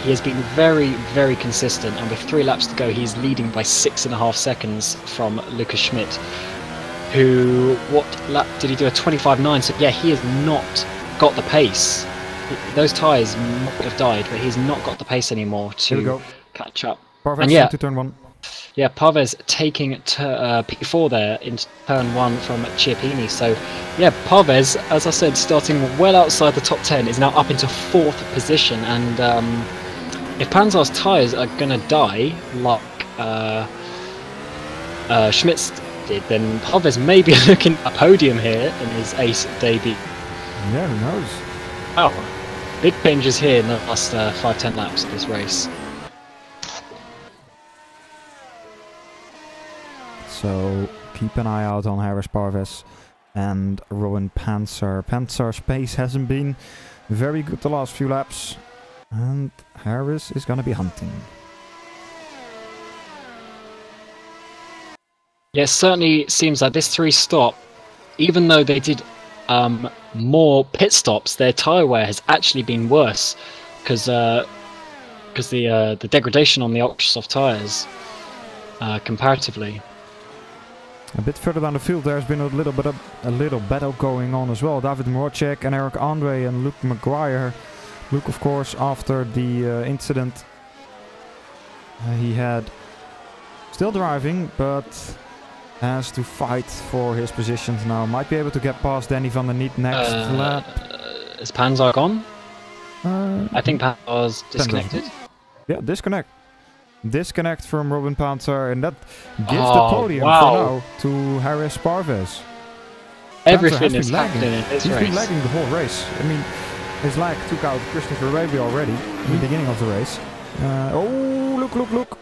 He has been very, very consistent, and with 3 laps to go, he's leading by 6.5 seconds from Lucas Schmidt, who, what lap did he do? A 25.9, so yeah, he has not got the pace. Those tyres might have died, but he's not got the pace anymore to catch up. Parvez and yeah, to turn 1. Yeah, Parvez taking P4 there in turn 1 from Chiappini. So, yeah, Parvez, as I said, starting well outside the top 10, is now up into 4th position. And if Panzer's tyres are going to die, like Schmitz did, then Parvez may be looking at a podium here in his ACE debut. Yeah, who knows? Wow, big changes here in the last 5-10 laps of this race. So keep an eye out on Harris Parvez and Rowan Panzer. Panzer's pace hasn't been very good the last few laps, and Harris is going to be hunting. Yeah, it certainly seems like this 3-stop, even though they did more pit stops, their tyre wear has actually been worse because the degradation on the ultra soft tyres comparatively. A bit further down the field, there's been a little battle going on as well. David Morcek and Eric Andre and Luke Maguire. Luke, of course, after the incident he had, still driving, but has to fight for his positions now. Might be able to get past Danny van der Niet next lap. Is Panzer gone? I think Panzer's disconnected. Yeah, disconnect from Robin Panzer, and that gives the podium for now to Harris Parvez. Everything is happening in this race. He's been lagging the whole race. I mean, his lag took out Christopher Raby already in the beginning of the race. Oh, look.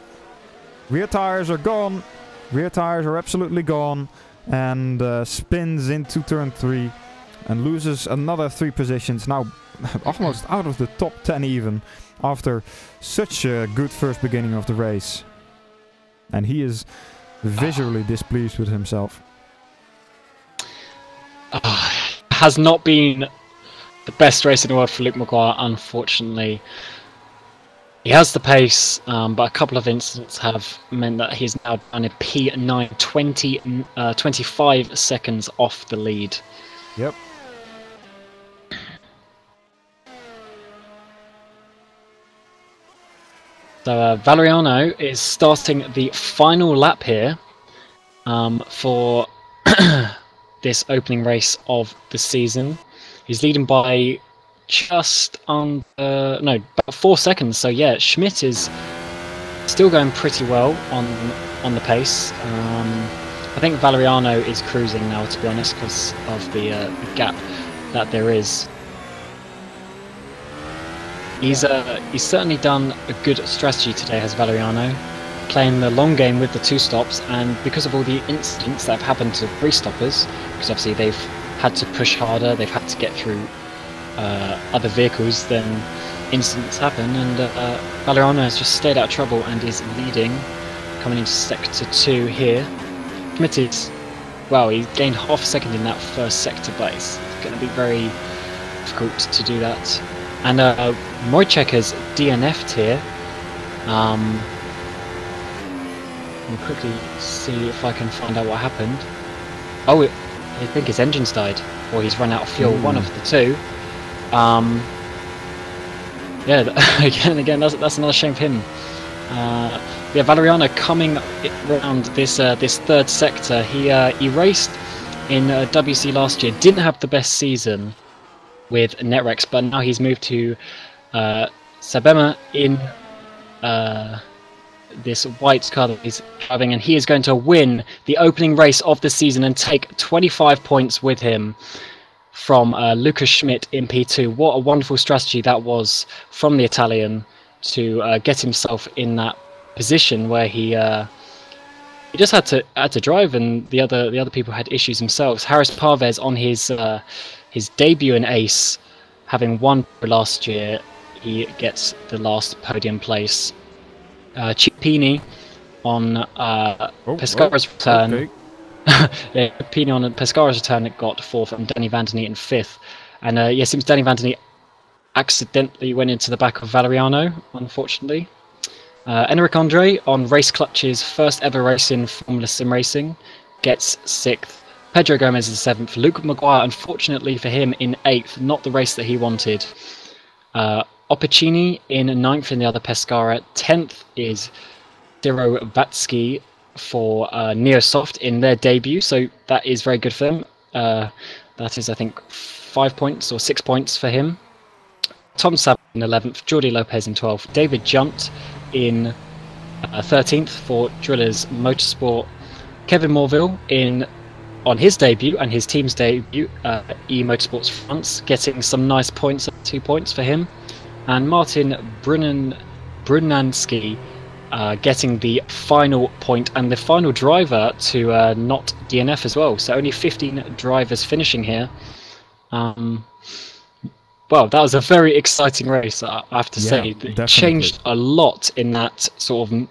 Rear tires are gone. Rear tires are absolutely gone. And spins into turn 3 and loses another 3 positions. Now almost out of the top 10 even, after such a good first beginning of the race. And he is visually displeased with himself. Has not been the best race in the world for Luke Maguire, unfortunately. He has the pace, but a couple of incidents have meant that he's now down a P9, 25 seconds off the lead. Yep. So Valeriano is starting the final lap here for this opening race of the season. He's leading by just under, no, about 4 seconds. So yeah, Schmidt is still going pretty well on the pace. I think Valeriano is cruising now, to be honest, because of the gap that there is. He's certainly done a good strategy today, has Valeriano, playing the long game with the 2 stops, and because of all the incidents that have happened to 3 stoppers, because obviously they've had to push harder, they've had to get through other vehicles, then incidents happen, and Valeriano has just stayed out of trouble and is leading, coming into sector 2 here. Committed, well, he gained half a second in that first sector, but it's going to be very difficult to do that. And Mojcek has DNF'd here. Let me quickly see if I can find out what happened. Oh, I think his engine's died, or he's run out of fuel. One of the two. Yeah, again, that's another shame for him. Yeah, Valeriano coming around this this 3rd sector. He raced in WC last year. Didn't have the best season with Netrex, but now he's moved to Sabema in this white car that he's driving, and he is going to win the opening race of the season and take 25 points with him from Lucas Schmidt in P2. What a wonderful strategy that was from the Italian to get himself in that position where he just had to drive, and the other people had issues themselves. Harris Parvez on his debut in ACE, having won last year, he gets the last podium place. Chiappini on Pescara's return. Okay. Yeah, Chiappini on Pescara's return got 4th, and Danny van der Niet in 5th. And yeah, it seems Danny van der Niet accidentally went into the back of Valeriano, unfortunately. Enric Andre on Race Clutch's first ever race in Formula SimRacing gets 6th. Pedro Gomez is 7th. Luke Maguire, unfortunately for him, in 8th. Not the race that he wanted. Opicini in 9th in the other Pescara. 10th is Vatsky for Neosoft in their debut, so that is very good for them. That is, I think, 5 points or 6 points for him. Tom Savage in 11th, Jordi Lopez in 12th, David Junt in 13th for Drillers Motorsport, Kevin Morville on his debut and his team's debut, E Motorsports France, getting some nice points, 2 points for him, and Martin Brunansky getting the final point and the final driver to not DNF as well. So only 15 drivers finishing here. Well, that was a very exciting race, I have to say. It definitely changed a lot in that sort of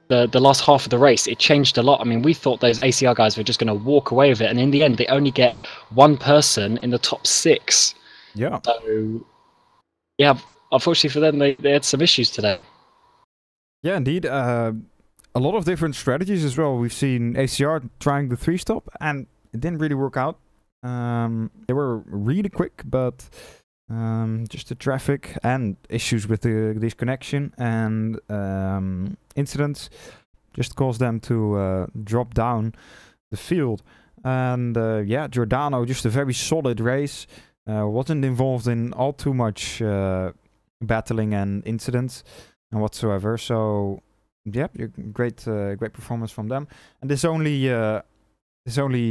the last half of the race. It changed a lot. I mean, we thought those ACR guys were just going to walk away with it, and in the end, they only get one person in the top 6. Yeah. So, yeah, unfortunately for them, they had some issues today. Yeah, indeed. A lot of different strategies as well. We've seen ACR trying the 3-stop, and it didn't really work out. They were really quick, but just the traffic and issues with the disconnection and incidents just caused them to drop down the field. And yeah, Giordano, just a very solid race. Wasn't involved in all too much battling and incidents and whatsoever. So yeah, great performance from them. And this only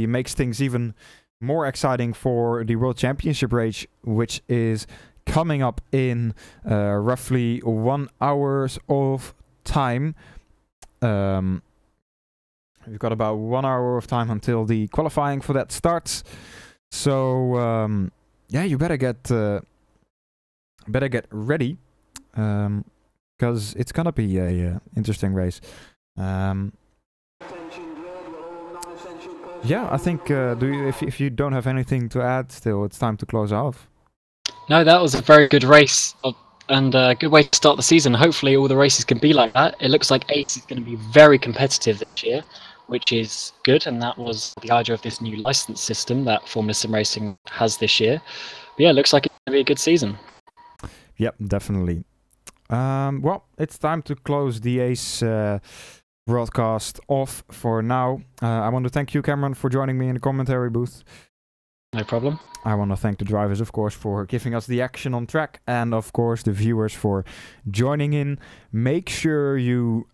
makes things even more exciting for the World Championship race, which is coming up in roughly 1 hour of time. We've got about 1 hour of time until the qualifying for that starts. So yeah, you better get ready, because it's gonna be a interesting race. Yeah, I think if you don't have anything to add still, it's time to close off. No, that was a very good race and a good way to start the season. Hopefully all the races can be like that. It looks like ACE is going to be very competitive this year, which is good, and that was the idea of this new license system that Formula SimRacing has this year. But yeah, it looks like it's going to be a good season. Yep, definitely. Well, it's time to close the ACE broadcast off for now. I want to thank you, Cameron, for joining me in the commentary booth. No problem. I want to thank the drivers, of course, for giving us the action on track, and of course the viewers for joining in. Make sure you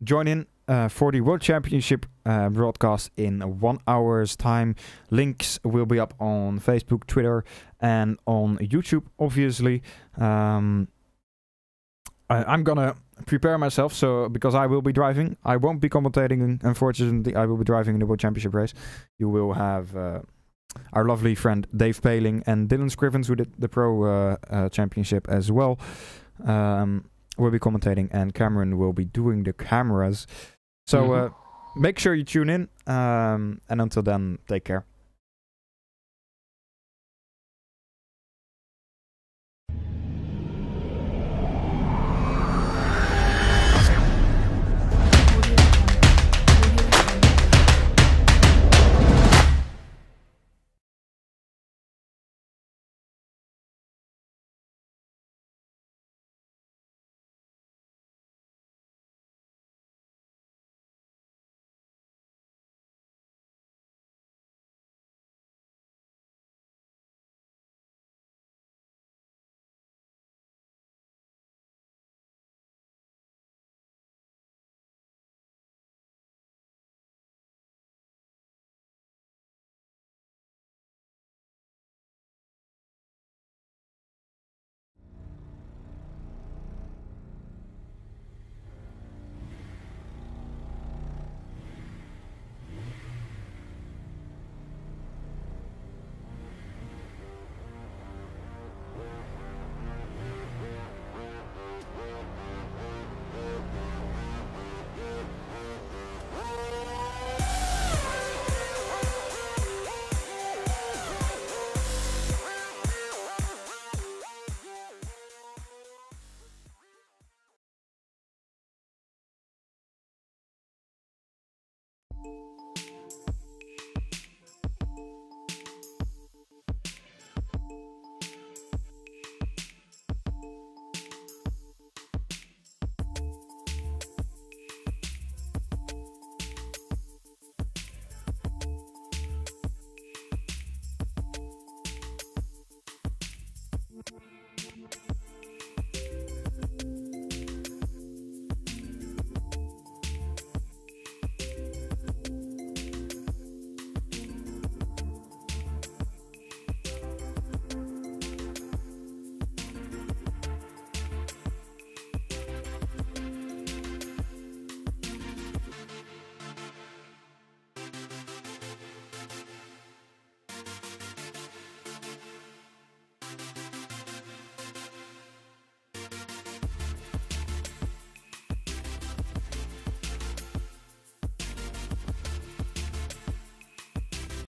join in for the World Championship broadcast in 1 hour's time. Links will be up on Facebook, Twitter, and on YouTube, obviously. I'm gonna prepare myself, so because I will be driving. I won't be commentating, unfortunately. I will be driving in the World Championship race. You will have our lovely friend Dave Paling and Dylan Scrivens, who did the Pro Championship as well. Will be commentating, and Cameron will be doing the cameras. So make sure you tune in, and until then, take care.